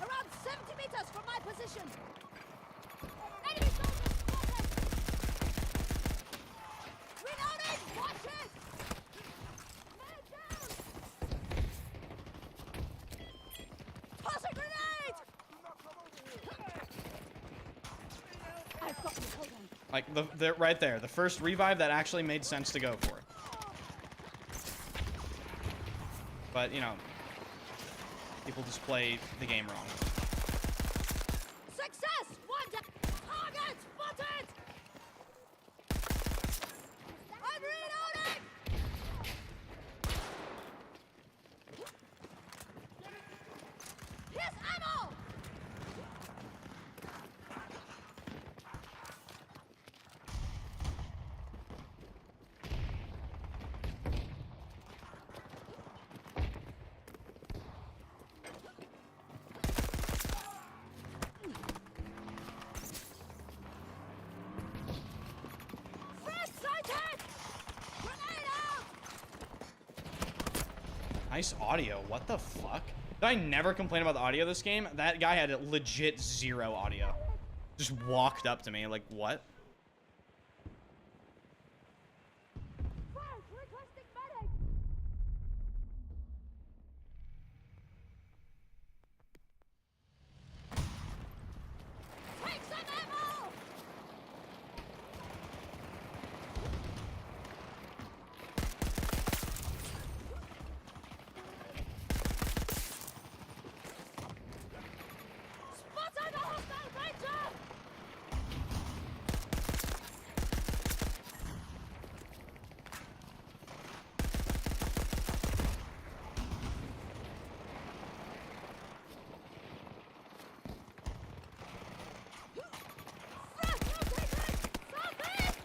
Around 70 meters from my position. Enemy soldiers spotted! Reloading! Watch it! Man down! Toss a grenade! I've got you, hold on. Like the right there, the first revive that actually made sense to go for. But you know, people just play the game wrong. Success! One down! Target spotted! I'm reloading! Here's ammo! First sighted! Grenade out! Nice audio. What the fuck? Did I never complain about the audio of this game? That guy had legit zero audio. Just walked up to me like, what? Fire! Requesting medic! Take some ammo! Spotted a hostile ranger! Fractal taken! Southeast!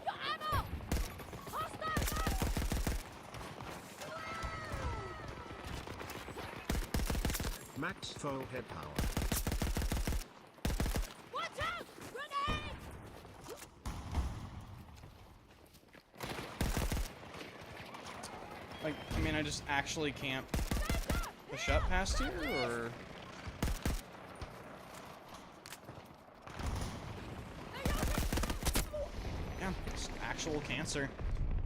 Your ammo! Hostile gun! Max full head power. Watch out! Grenade! Like, I mean, I just actually can't push up past here, or... Yeah, it's actual cancer.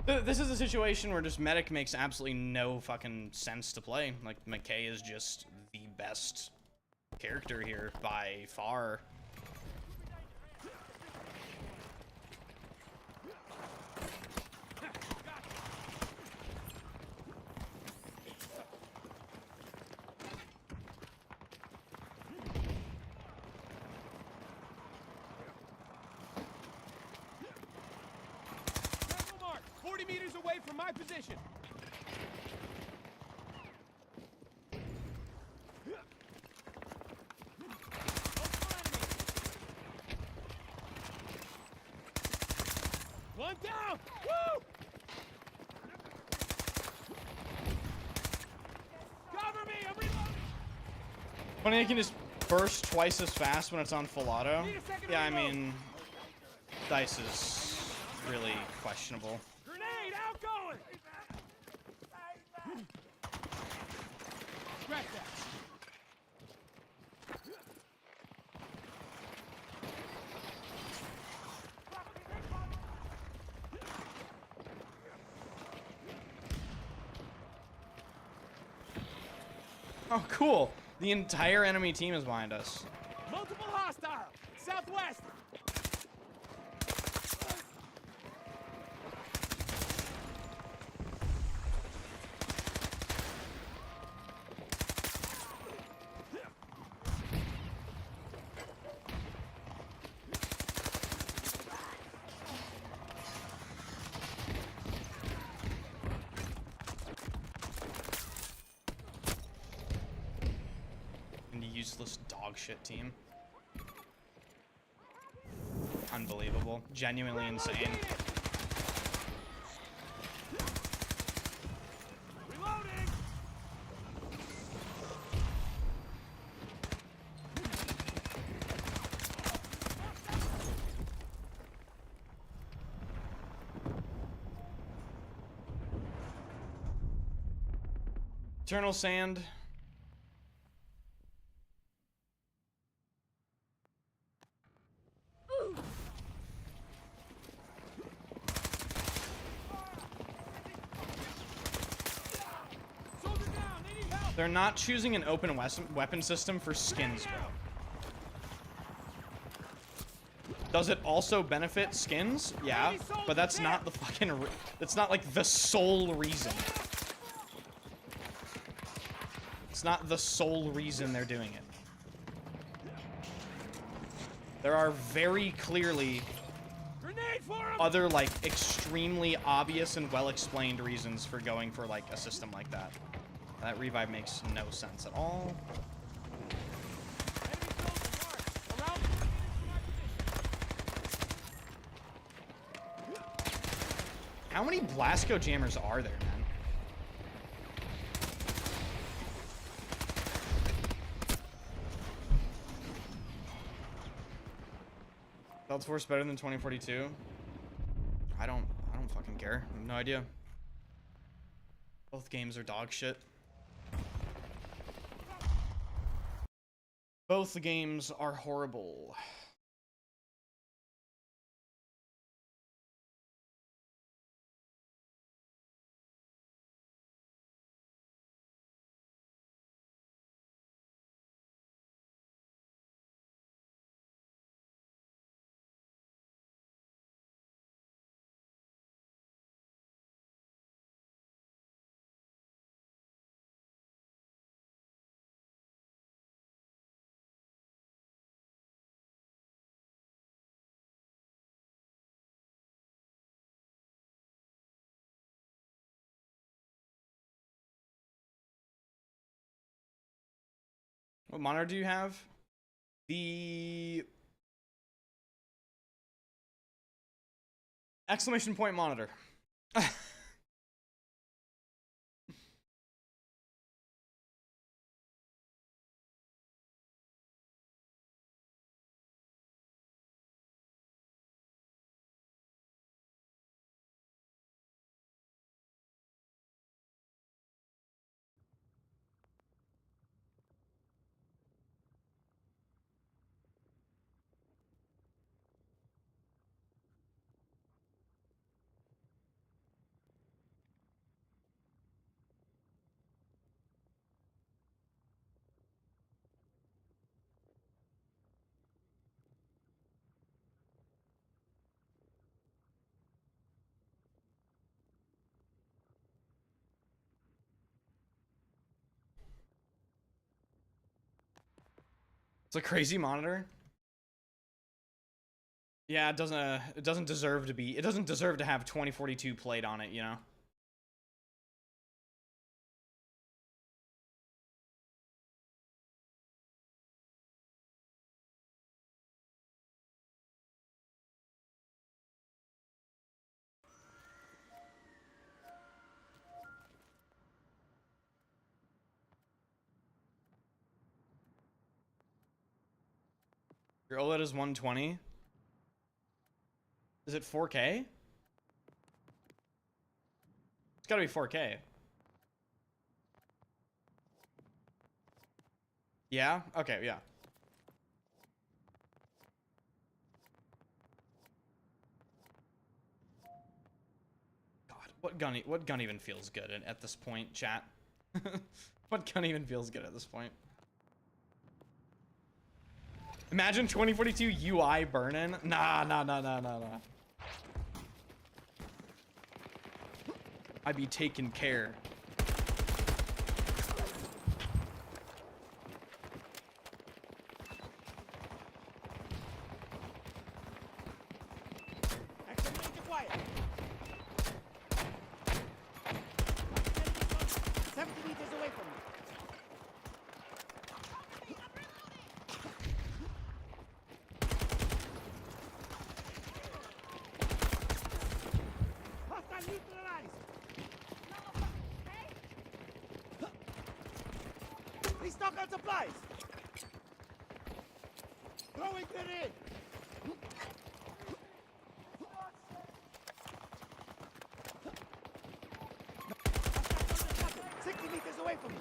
This is a situation where just medic makes absolutely no fucking sense to play. Like, McKay is just the best character here by far. Circle mark, 40 meters away from my position. One down! Woo! Cover me! I'm reloading! Funny, I can just burst twice as fast when it's on full auto. Yeah, I mean, dice is really questionable. Grenade outgoing! Scratch that. Oh, cool. The entire enemy team is behind us. Multiple hostile! Southwest! useless dog shit team. Unbelievable. Genuinely insane. Reloading. Eternal Sand. Soldier down. They need help. They're not choosing an open weapon system for skins, bro. Does it also benefit skins? Yeah, but that's not the fucking... That's not, like, the sole reason. It's not the sole reason they're doing it. There are very clearly Grenade for him. other, like, extremely obvious and well-explained reasons for going for, like, a system like that. That revive makes no sense at all. Around. How many Blasco jammers are there, man? Force better than 2042? I don't fucking care. I have no idea. Both games are dog shit. Both the games are horrible. What monitor do you have? The exclamation point monitor. It's a crazy monitor. Yeah, it doesn't deserve to be. It doesn't deserve to have 2042 played on it, you know. Your OLED is 120. Is it 4K? It's gotta be 4K. Yeah? Okay, yeah. God, what gun even feels good at this point, chat? What gun even feels good at this point? Imagine 2042 UI burning. Nah. I'd be taking care. Excellent, make it quiet. 70 meters away from me. stock on supplies. Throwing grenade. 60 meters away from me.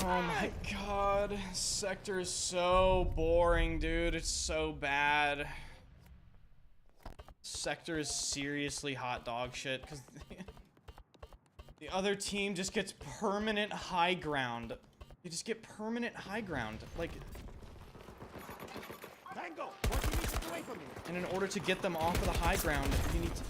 Oh my god. Sector is so boring, dude. It's so bad. Sector is seriously hot dog shit because the other team just gets permanent high ground. You just get permanent high ground. Like, Tango, 40 meters away from me. and in order to get them off of the high ground, you need to...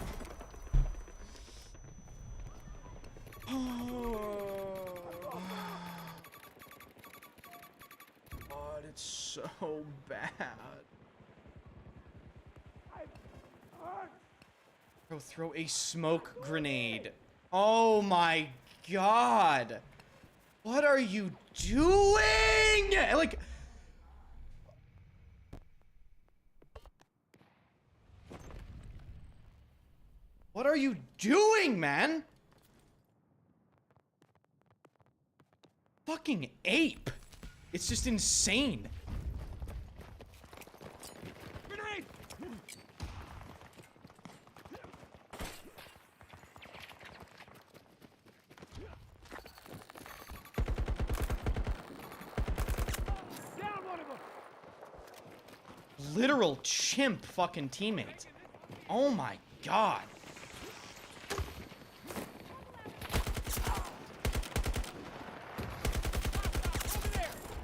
God, it's so bad. Bro, throw a smoke grenade. Oh my god. What are you doing? Like... What are you doing, man? Fucking ape. It's just insane. Grenade! Down one of them! Literal chimp fucking teammate. Oh my god.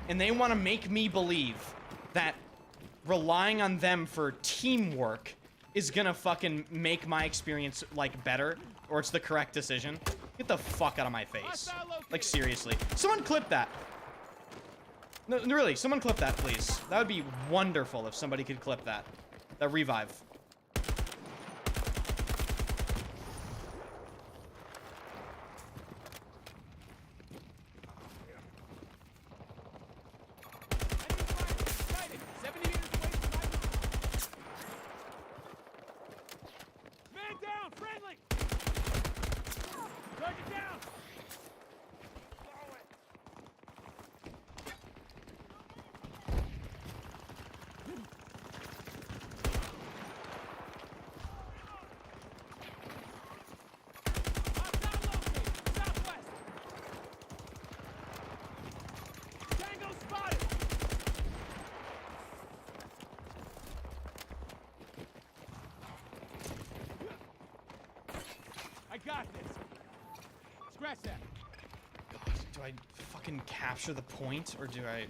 And they want to make me believe that relying on them for teamwork is gonna fucking make my experience, like, better, or it's the correct decision. Get the fuck out of my face. Like, seriously. Someone clip that. No, really, someone clip that, please. That would be wonderful if somebody could clip that. That revive. I got this. Scratch that. God, do I fucking capture the point, or do I...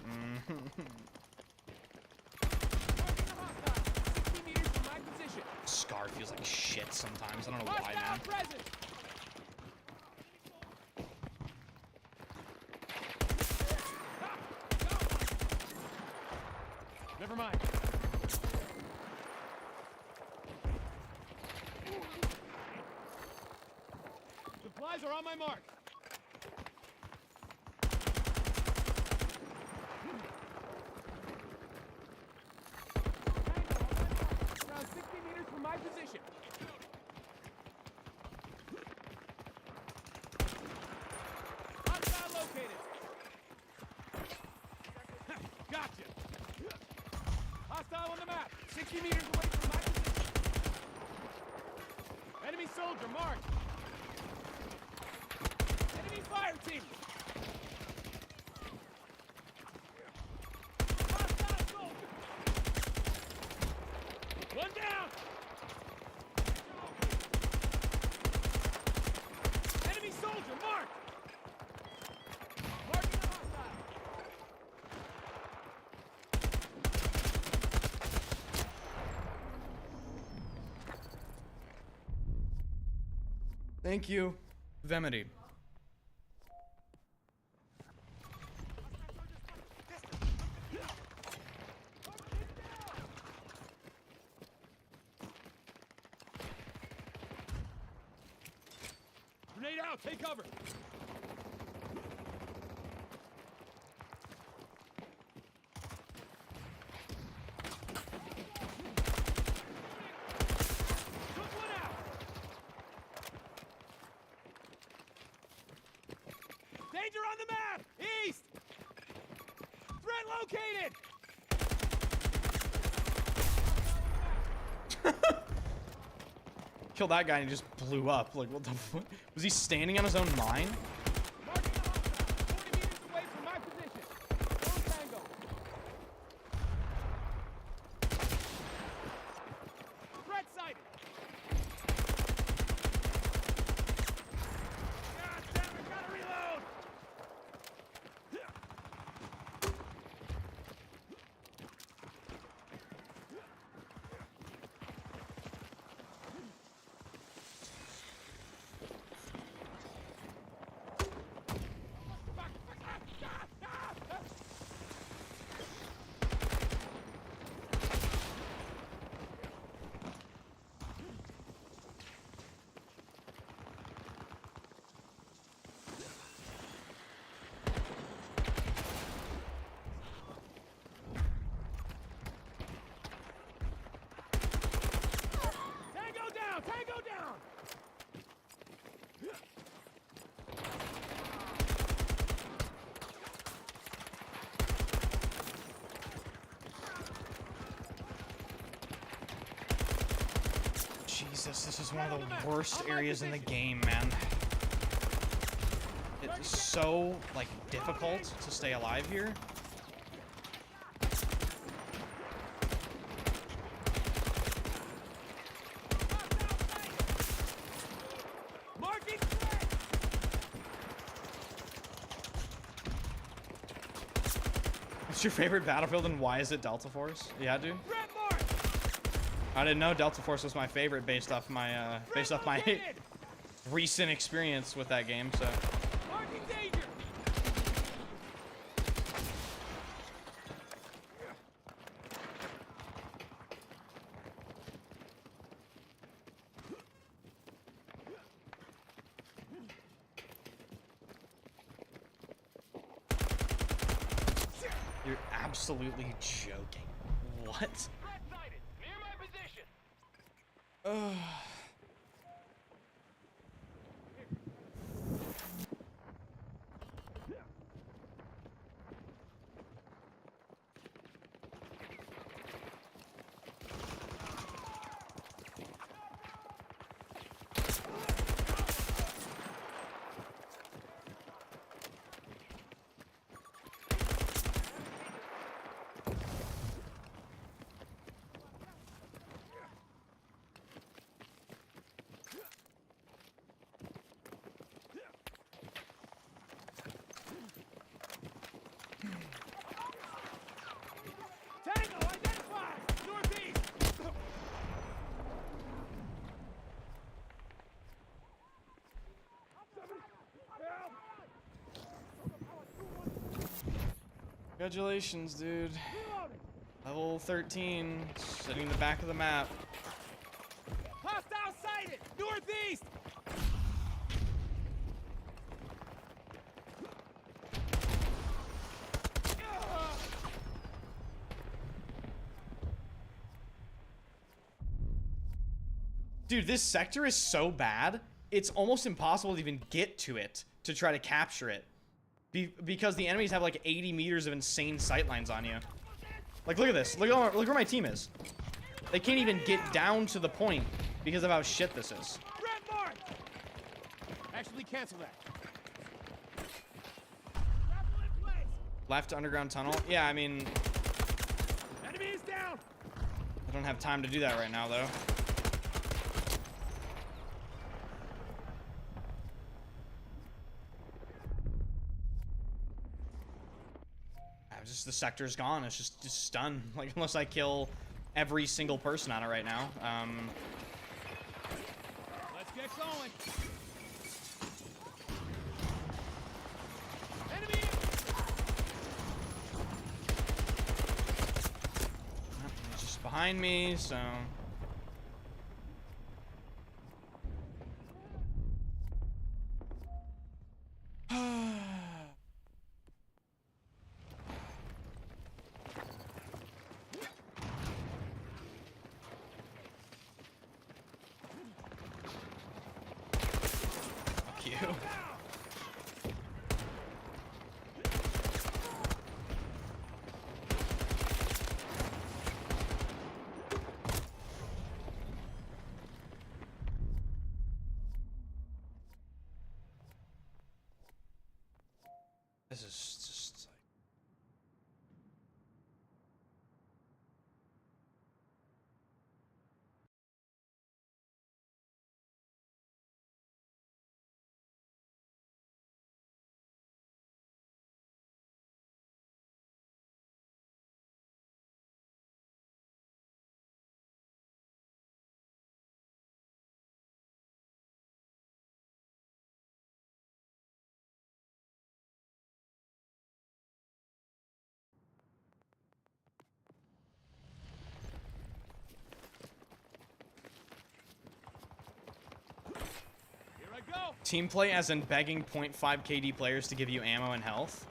60 meters from my position. Scar feels like shit sometimes. I don't know why, Hostile man. present. Never mind. Supplies are on my mark. Around 60 meters from my position. Hostile located. Gotcha. Hostile on the map. 60 meters away from my position. Enemy soldier marked. Enemy fire team. Hostile soldier. One down. Enemy soldier marked. Marking the hostile. Thank you, Vemity. Grenade out. Take cover. Took one out. located! Killed that guy and he just blew up. Like, what the fuck? Was he standing on his own mine? Marking the hostile, 40 meters away from my position. Don't tango. Threat sighted. God damn it, gotta reload. Tango down! Jesus, this is one of the worst areas in the game, man. It's so, like, difficult to stay alive here. Marking threat! What's your favorite battlefield and why is it Delta Force? Yeah, dude. Threat mark! I didn't know Delta Force was my favorite based off my recent experience with that game, so. Marking danger! You're absolutely joking. What? Threat sighted, near my position. Tango identified! Northeast! Congratulations, dude. Level 13, sitting in the back of the map. Hostile sighted! Northeast! Dude, this sector is so bad, it's almost impossible to even get to it to try to capture it. Because the enemies have like 80 meters of insane sightlines on you. Like, look at this. Look where my team is. They can't even get down to the point because of how shit this is. Red mark! Actually, cancel that. Grapple in place! Left underground tunnel. Yeah, I mean, Enemy is down! I don't have time to do that right now, though. Just the sector's gone. It's just done. Like, unless I kill every single person on it right now. Let's get going. Enemy! It's just behind me, so. This is just like... Here I go. Team play as in begging 0.5 KD players to give you ammo and health.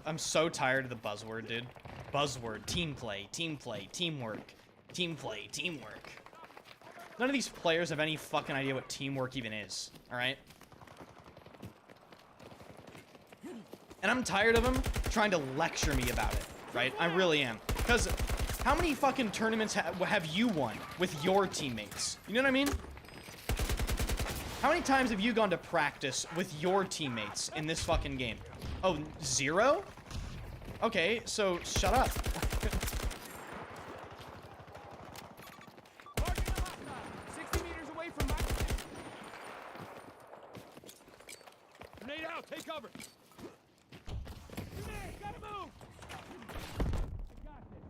I'm so tired of the buzzword, dude. Buzzword, team play, teamwork, team play, teamwork. None of these players have any fucking idea what teamwork even is, alright? And I'm tired of them trying to lecture me about it, right? I really am. Because how many fucking tournaments have you won with your teammates? You know what I mean? How many times have you gone to practice with your teammates in this fucking game? Oh, 0? Okay, so shut up. Marking a hostile. 60 meters away from my... Grenade out. Take cover. Grenade. Gotta move. I got this.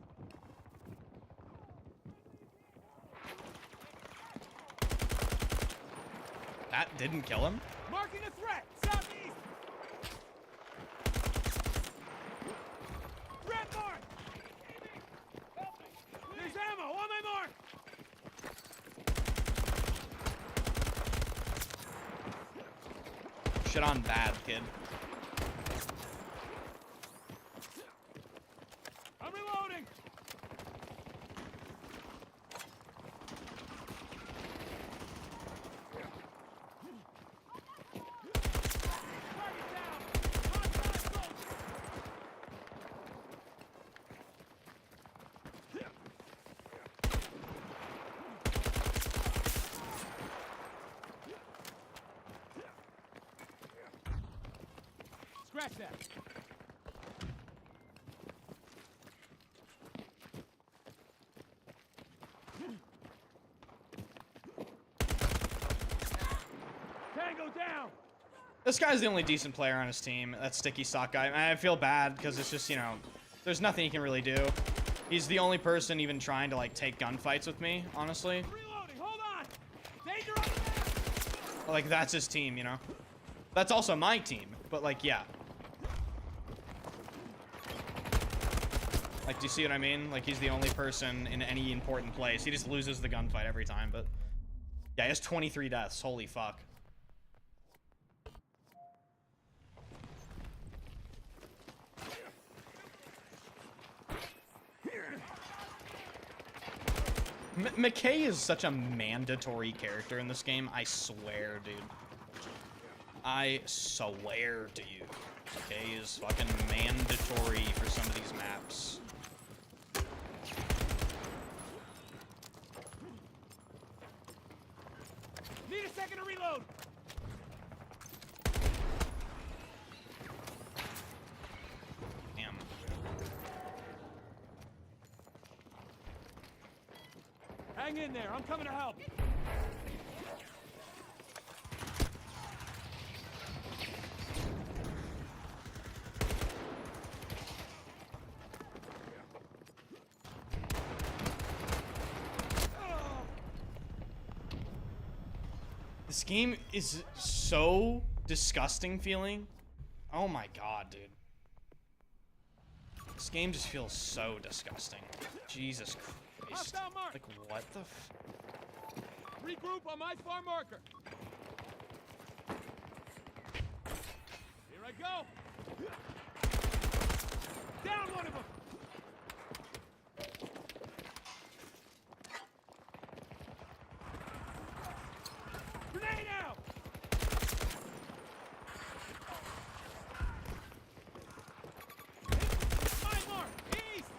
That didn't kill him. Marking a threat. Southeast. Red mark. There's ammo on my mark. Shit on bad, kid. I'm reloading. Target down. Hostile soldier. Scratch that. Tango down. This guy's the only decent player on his team. That sticky sock guy. I feel bad because it's just, you know, there's nothing he can really do. He's the only person even trying to, like, take gunfights with me, honestly. Reloading. Hold on. Danger on the map. Like, that's his team, you know? That's also my team, but, like, yeah. Like, do you see what I mean? Like, he's the only person in any important place. He just loses the gunfight every time, but... Yeah, he has 23 deaths. Holy fuck. McKay is such a mandatory character in this game. I swear, dude. I swear to you. McKay is fucking mandatory for some of these maps. Need a second to reload. Damn. Hang in there. I'm coming to help. This game is so disgusting feeling. Oh my god, dude. This game just feels so disgusting. Jesus Christ. Hostile mark. Like, what the f... Regroup on my far marker. Here I go. Down one of them. Grenade out. My mark. East.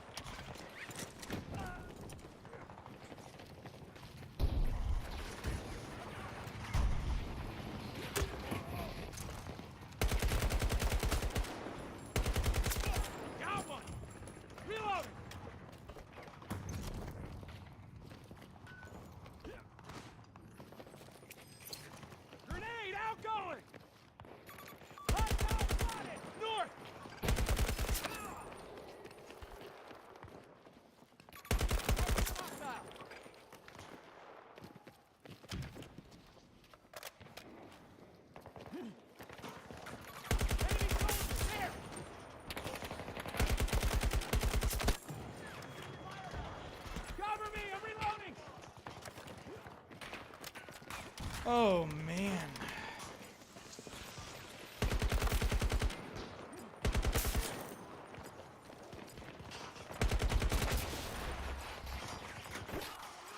Oh, man.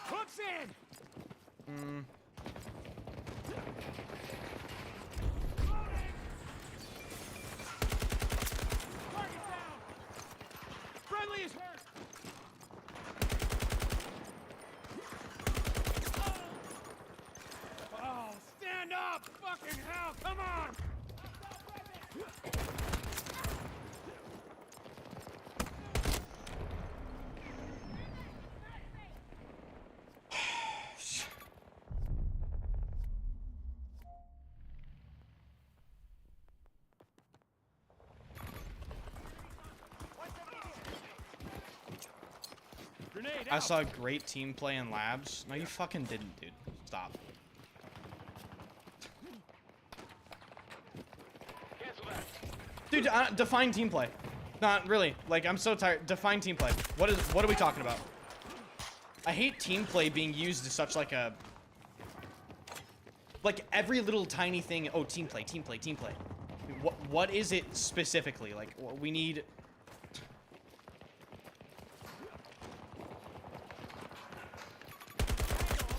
Hooks in! Target down! Friendly is hurt! Oh, stand up! Fucking hell, come on! Grenade I out. saw great team play in labs. No, you fucking didn't, dude. Stop. Dude, define team play. Not really. Like, I'm so tired. Define team play. What are we talking about? I hate team play being used as such like a... Like, every little tiny thing. Oh, team play, team play, team play. What is it specifically? Like, we need...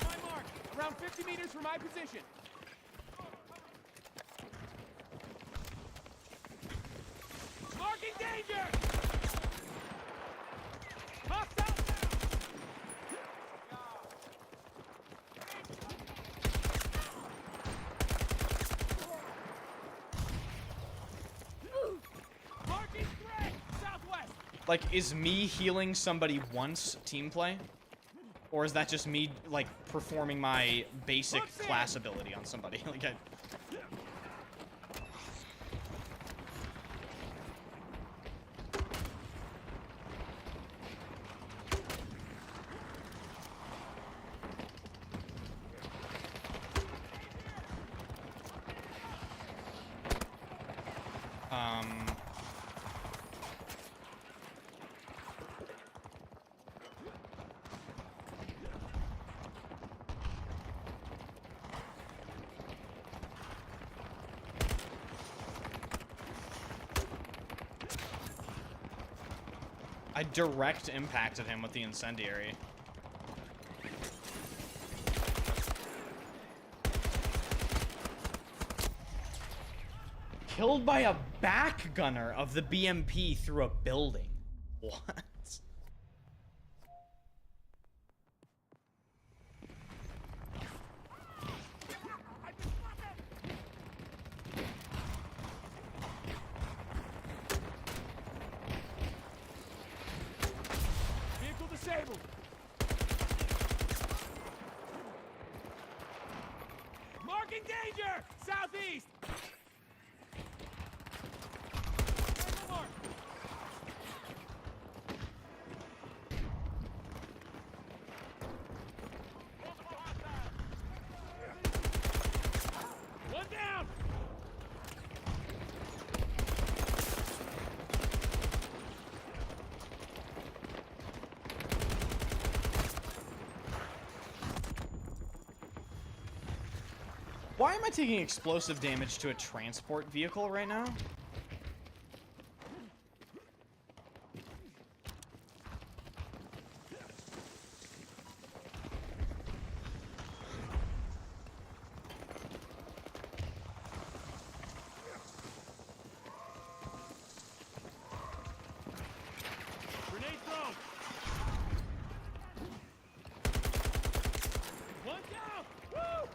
On my mark, around 50 meters from my position. Marking danger! Hostile down! Marking threat! Southwest! Like, is me healing somebody once team play? Or is that just me, like, performing my basic class ability on somebody? Like, I direct impacted him with the incendiary. Killed by a back gunner of the BMP through a building. What? Vehicle disabled! Marking danger! Southeast! Mark. One down! Why am I taking explosive damage to a transport vehicle right now? Grenade thrown! One down! Woo!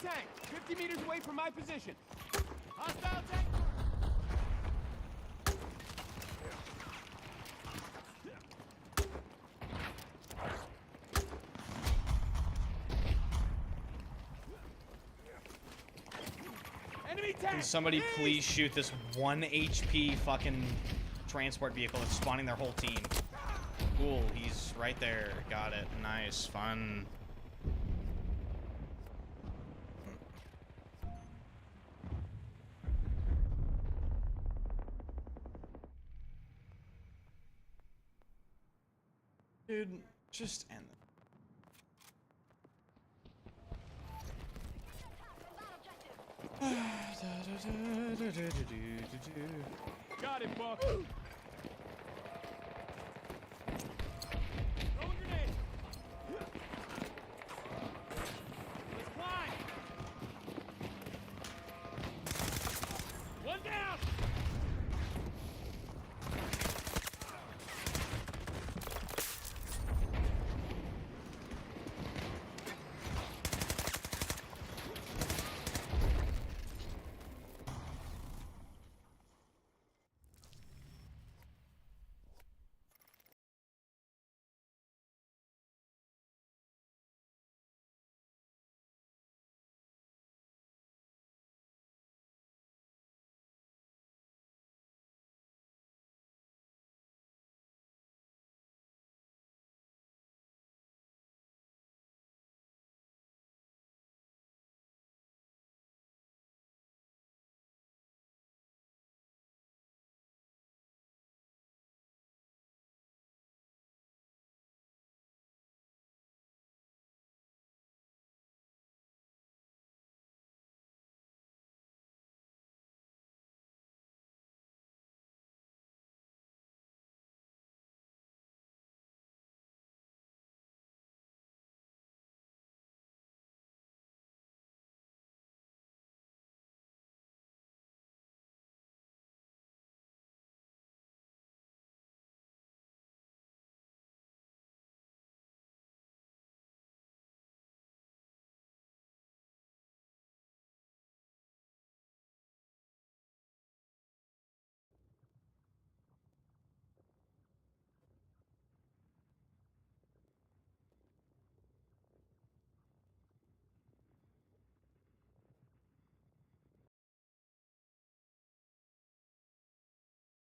tank, 50 meters away from my position. Hostile tank. Enemy tank. Can somebody please shoot this 1 HP fucking transport vehicle that's spawning their whole team? Cool, he's right there. Got it. Nice. Fun. Dude, just end it. Got it, Buck. Throw a grenade. Let's climb. One down.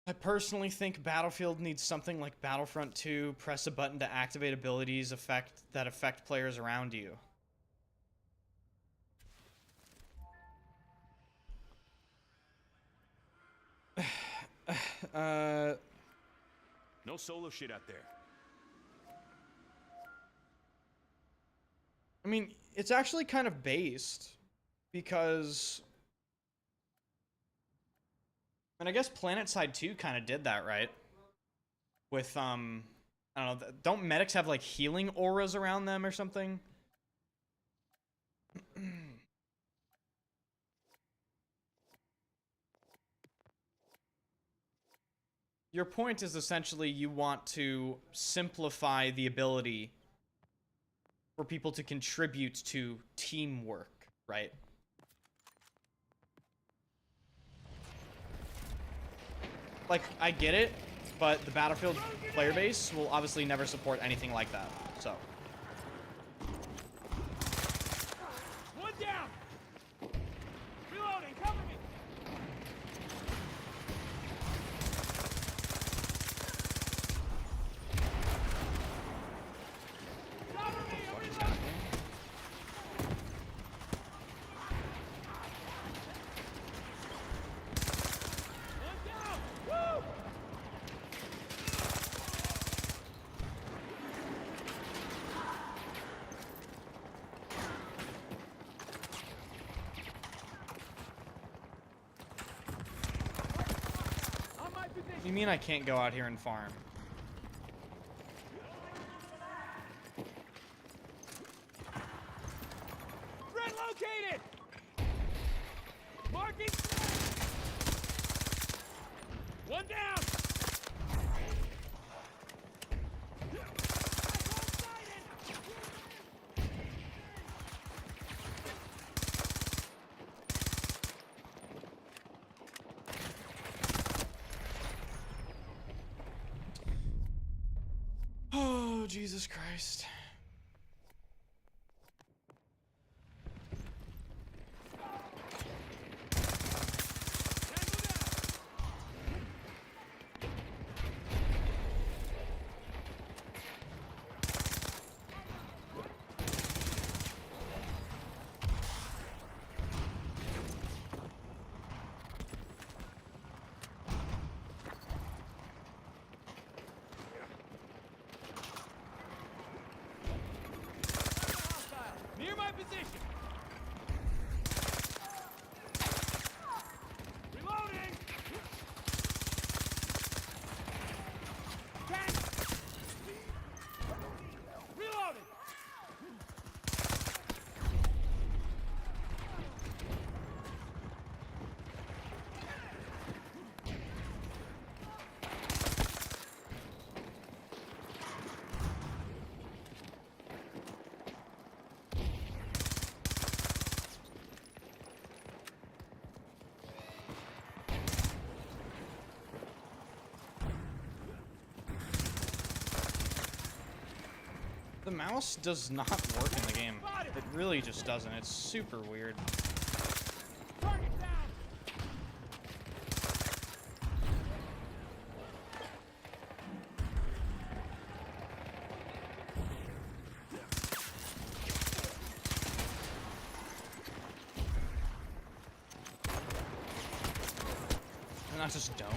I personally think Battlefield needs something like Battlefront 2, press a button to activate abilities that affect players around you. No solo shit out there. I mean, it's actually kind of based because, and I guess PlanetSide 2 kind of did that, right? With I don't know, don't medics have like healing auras around them or something? Your point is essentially you want to simplify the ability for people to contribute to teamwork, right? Like, I get it, but the Battlefield player base will obviously never support anything like that, so. One down. Reloading, cover me. Cover me, I'm reloading. One down. Woo! On my position. You mean I can't go out here and farm? Threat located! Marking! One down! Jesus Christ. Near my position. Reloading. Tank. Reloading. The mouse does not work in the game. It really just doesn't. It's super weird. Target down. And that's just dome?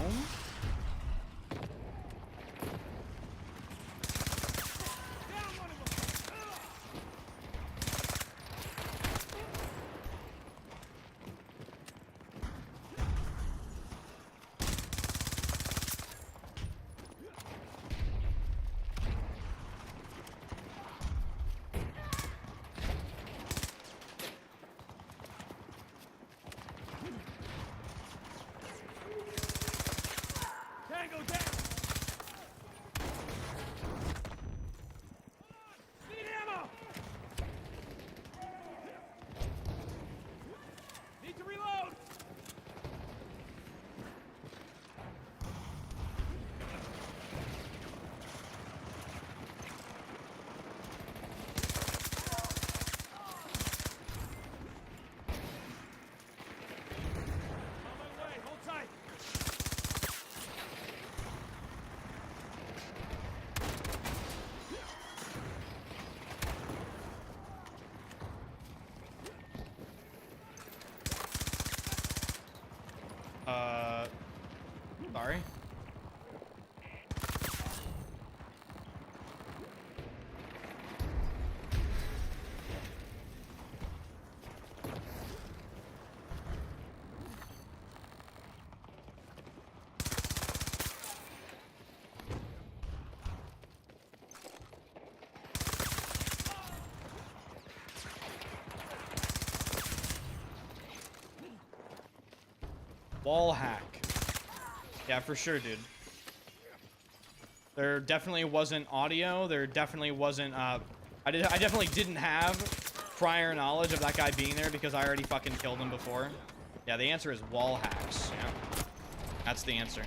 Tango down. Need ammo. Need to reload. On my way. Hold tight. Sorry. Wall hack. Yeah, for sure, dude. There definitely wasn't audio. There definitely wasn't, I definitely didn't have prior knowledge of that guy being there because I already fucking killed him before. Yeah, the answer is wall hacks. Yeah. That's the answer.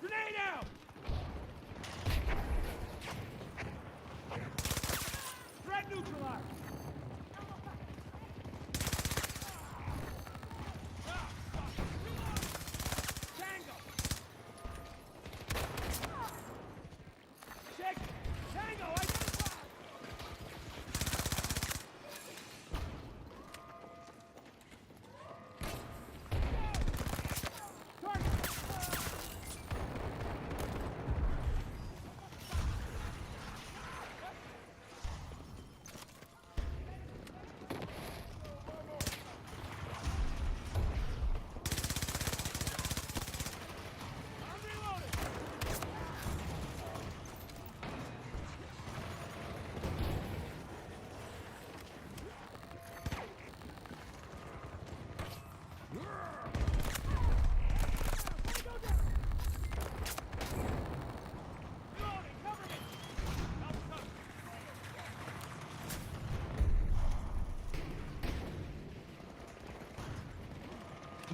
Grenade out. Threat neutralized. Tango. Check. Tango identified.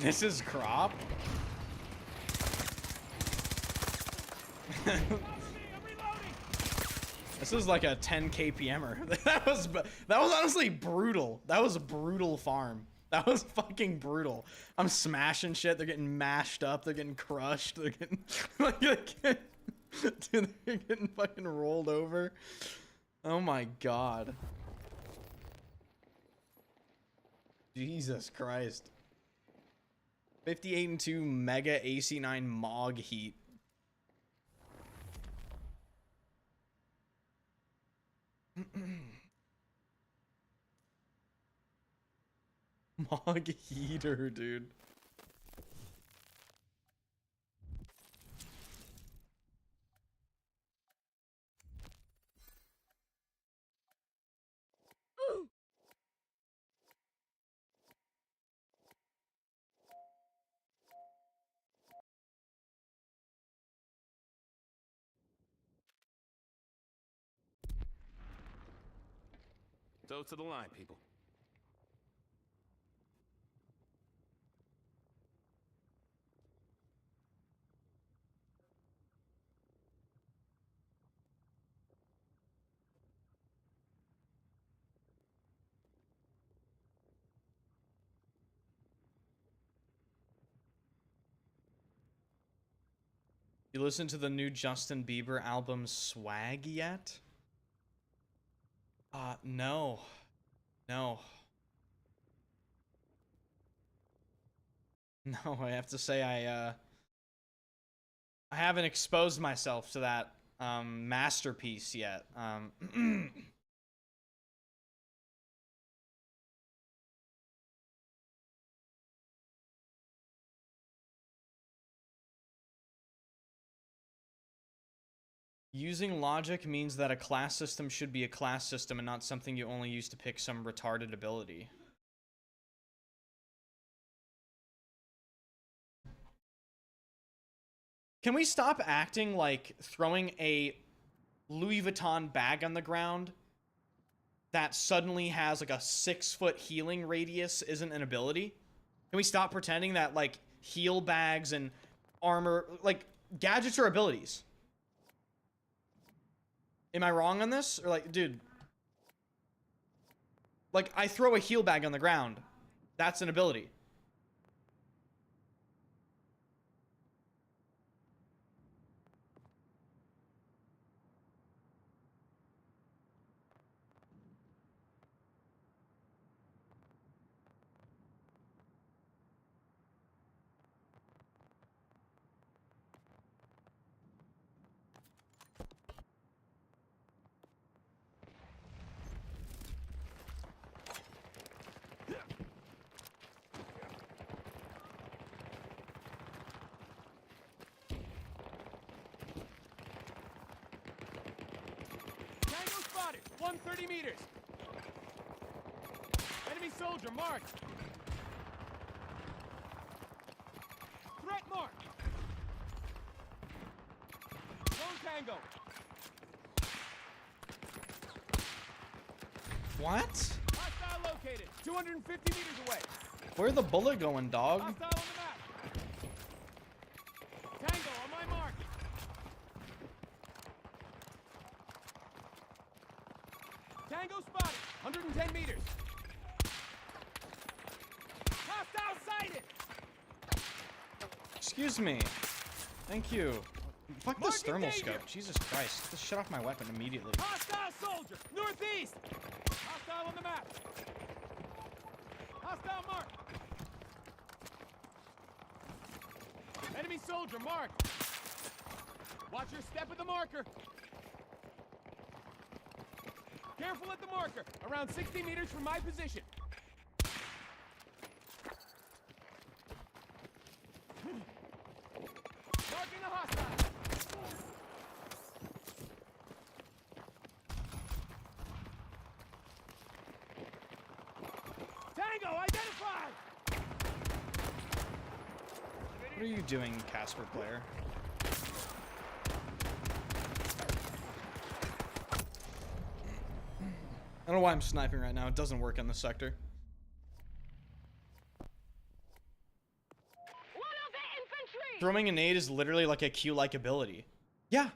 This is crop. This is like a 10 kpmer. That was honestly brutal. That was a brutal farm. That was fucking brutal. I'm smashing shit. They're getting mashed up. They're getting crushed. They're getting like, dude, they're getting fucking rolled over. Oh my god. Jesus Christ. 58-2 Mega AC9 Mog Heat. Mog Heater, dude. So to the line, people. You listen to the new Justin Bieber album Swag yet? No. No. No, I have to say I haven't exposed myself to that masterpiece yet. Using logic means that a class system should be a class system and not something you only use to pick some retarded ability. Can we stop acting like throwing a Louis Vuitton bag on the ground that suddenly has like a 6-foot healing radius isn't an ability? Can we stop pretending that like heal bags and armor, like gadgets are abilities? Am I wrong on this? Or like, dude, like I throw a heal bag on the ground. That's an ability. Tango spotted. 130 meters. Enemy soldier marked. Threat marked. Lone Tango. What? Hostile located. 250 meters away. Where's the bullet going, dog? Hostile on the map. Tango on my mark. Tango spotted. 110 meters. Hostile sighted. Excuse me. Thank you. Fuck this Marking thermal danger. scope. Jesus Christ. Get this shit off my weapon immediately. Hostile soldier. Northeast. Hostile on the map. Hostile mark. Enemy soldier marked. Watch your step at the marker. Careful at the marker. Around 60 meters from my position. Marking a hostile. Tango identified. What are you doing, Casper player? I don't know why I'm sniping right now. It doesn't work in this sector. Throwing a nade is literally like a Q-like ability. Yeah.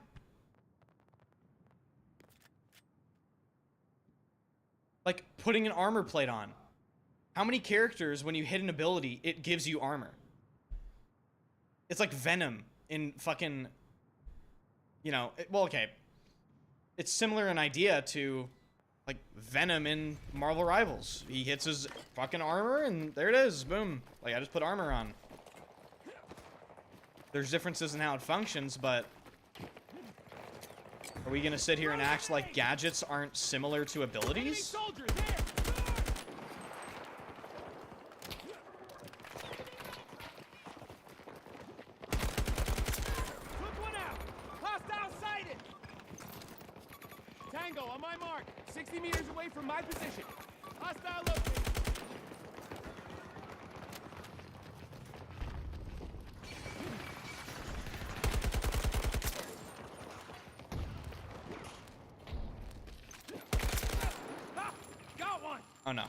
Like putting an armor plate on. How many characters, when you hit an ability, it gives you armor? It's like Venom in fucking, you know, well, okay. It's similar in idea to like Venom in Marvel Rivals. He hits his fucking armor and there it is, boom. Like I just put armor on. There's differences in how it functions, but are we gonna sit here and act like gadgets aren't similar to abilities? Soldiers, there! Took one out! Hostile sighted! Tango on my mark, 60 meters away from my position. Hostile located. Ah, got one! Oh no.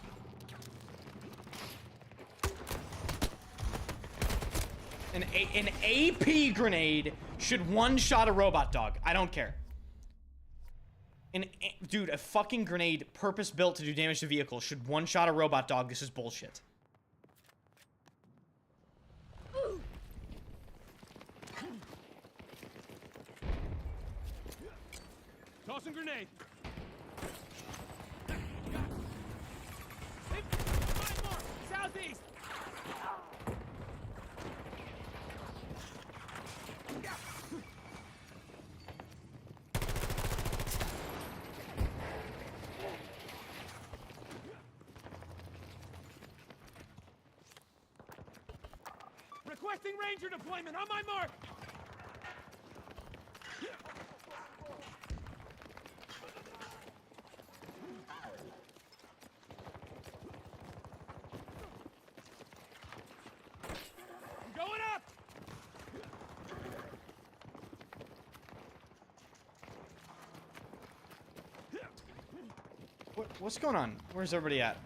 An AP grenade should one-shot a robot dog. I don't care. Dude, a fucking grenade purpose-built to do damage to vehicles should one-shot a robot dog. This is bullshit. Tossing grenade. Southeast. Requesting ranger deployment on my mark. I'm going up. What's going on? Where's everybody at?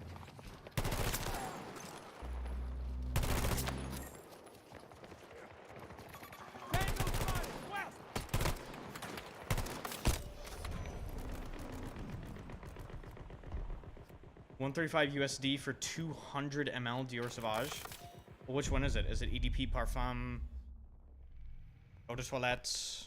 Tango spotted west. 135 USD for 200 ml Dior Sauvage. Well, which one is it? Is it EDP Parfum? Eau de Toilette?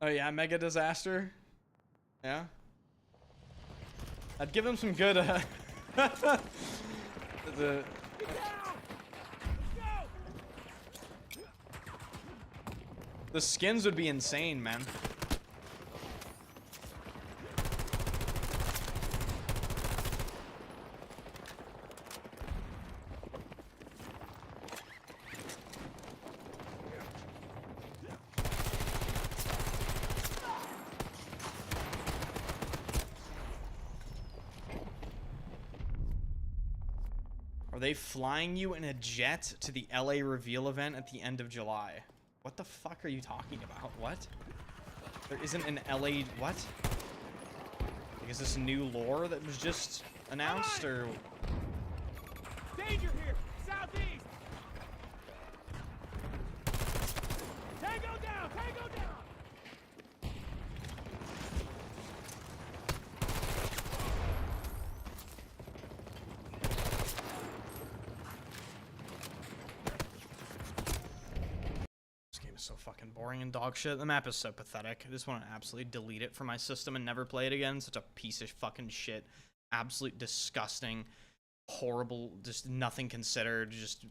Oh yeah, Mega Disaster. Yeah. I'd give him some good the skins would be insane, man. Are they flying you in a jet to the LA reveal event at the end of July? What the fuck are you talking about? What? There isn't an LA... What? Like, is this new lore that was just announced, or... Danger here! Southeast! Tango down! Tango down! This game is so fucking boring and dog shit. The map is so pathetic. I just want to absolutely delete it from my system and never play it again. Such a piece of fucking shit. Absolute disgusting, horrible, just nothing considered, just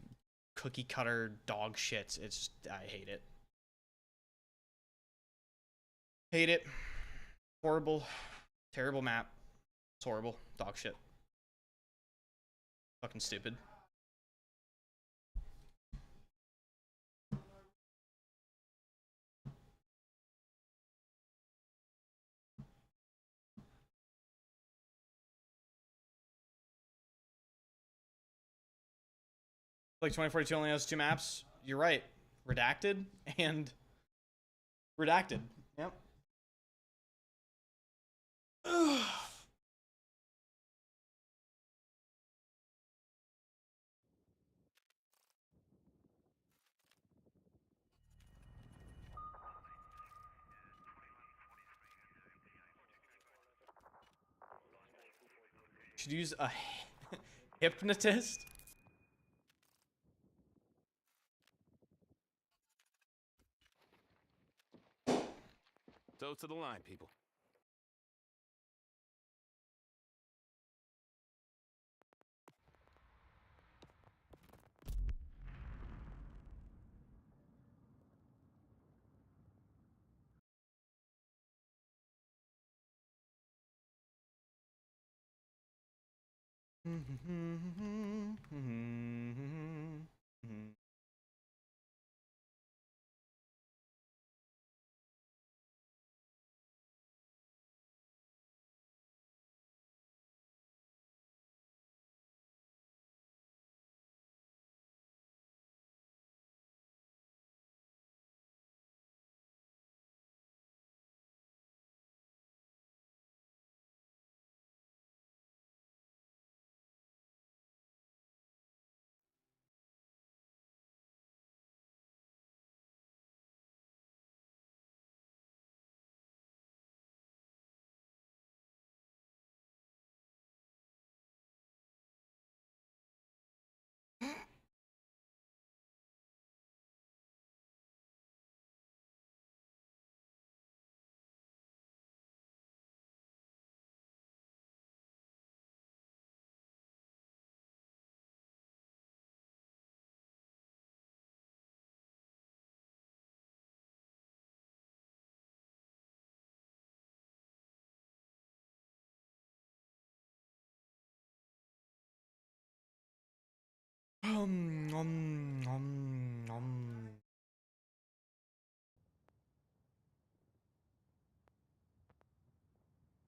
cookie cutter dog shit. It's, I hate it. Hate it. Horrible, terrible map. It's horrible. Dog shit. Fucking stupid. Like 2042 only has 2 maps. You're right. Redacted and redacted. Yep. Should use a hypnotist. Toes to the line, people.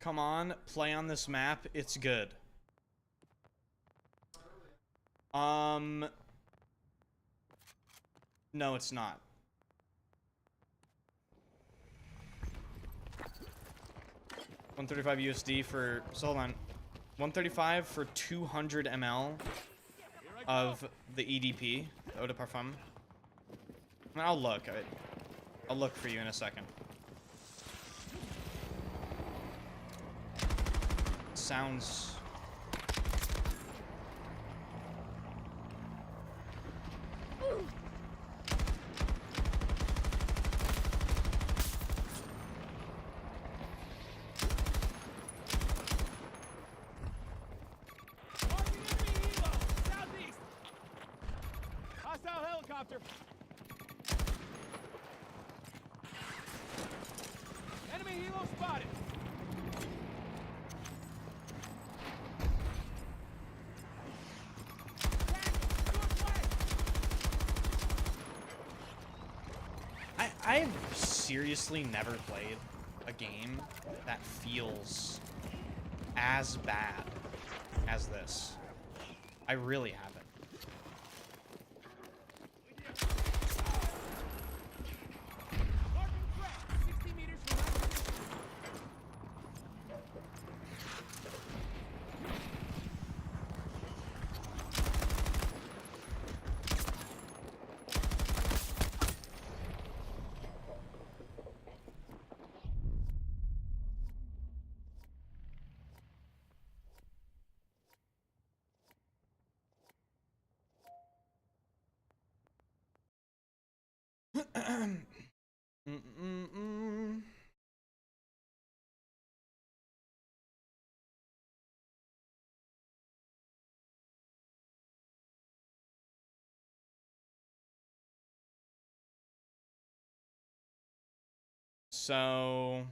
Come on, play on this map. It's good. No, it's not. $135 USD for, so hold on. 135 for 200 ml of the EDP, the Eau de Parfum. I'll look. I'll look for you in a second. Sounds... Hostile helicopter. Enemy helo spotted. I've seriously never played a game that feels as bad as this. I really haven't. Marking threat. 60 meters from my position. So...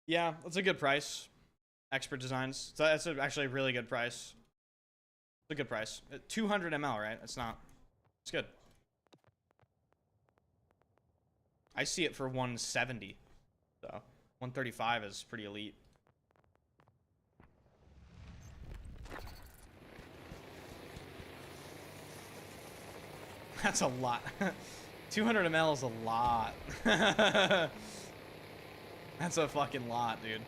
yeah, that's a good price. Expert Designs. So that's actually a really good price. It's a good price. 200 ml, right? It's not... it's good. I see it for 170. So 135 is pretty elite. That's a lot. 200 ml is a lot. That's a fucking lot, dude.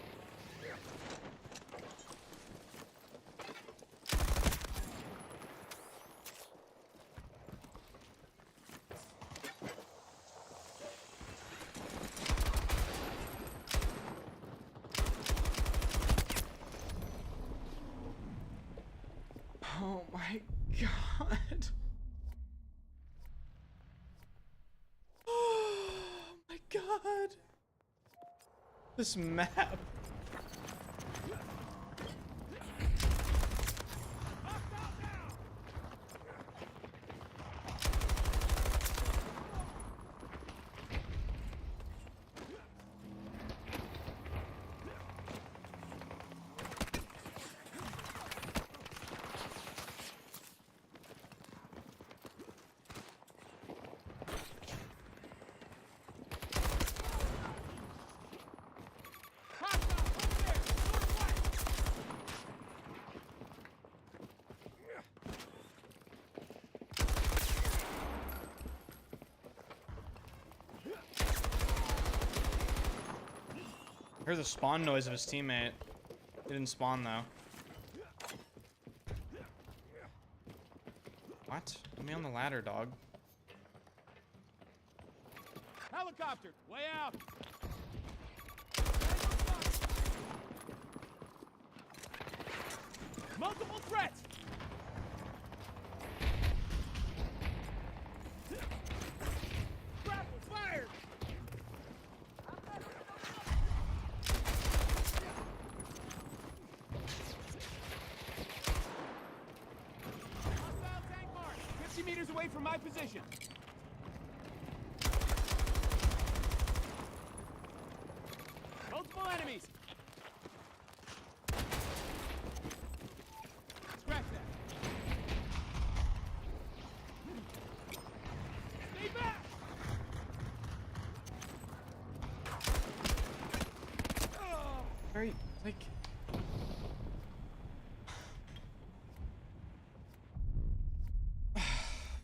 Oh my god. Oh my god. This map. I heard the spawn noise of his teammate. He didn't spawn though. What? Put me on the ladder, dog. Helicopter, way out. Multiple threats. Grapple fired. Hostile tank mark. 50 meters away from my position. Multiple enemies. Scratch that. Stay back. Very, like...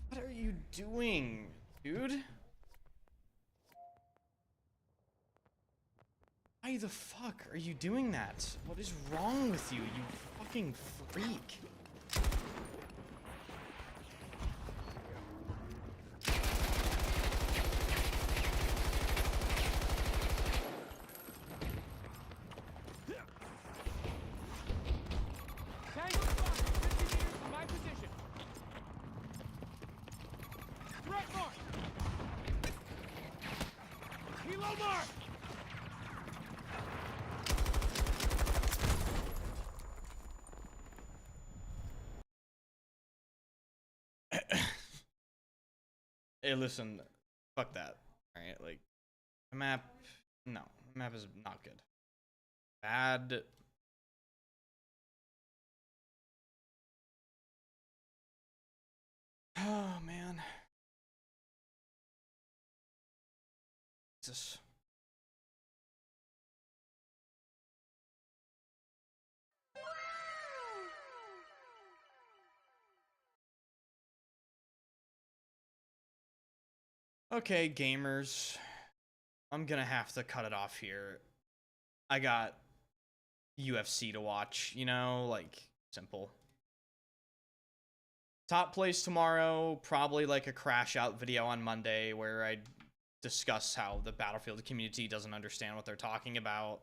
What are you doing, dude? Why the fuck are you doing that? What is wrong with you, you fucking freak? Tango spotted. 50 meters from my position. Threat mark. Helo mark. Hey, listen, fuck that. Alright, like, the map, no, the map is not good. Bad. Oh, man. Jesus. Okay, gamers. I'm gonna have to cut it off here. I got UFC to watch, you know, like, simple. Top plays tomorrow, probably like a crash out video on Monday where I discuss how the Battlefield community doesn't understand what they're talking about.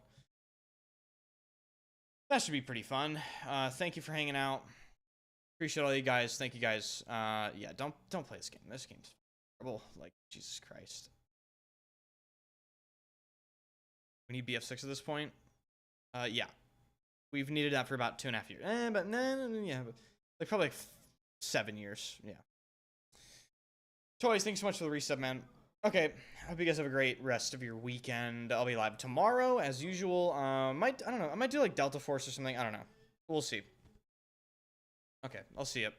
That should be pretty fun. Thank you for hanging out. Appreciate all you guys. Thank you guys. Yeah, don't play this game. This game's terrible. Like, Jesus Christ. We need BF6 at this point. Yeah. We've needed that for about 2.5 years. But yeah, but like probably like 7 years. Yeah. Toys, thanks so much for the resub, man. Okay, I hope you guys have a great rest of your weekend. I'll be live tomorrow as usual. I don't know. I might do like Delta Force or something. I don't know. We'll see. Okay, I'll see you.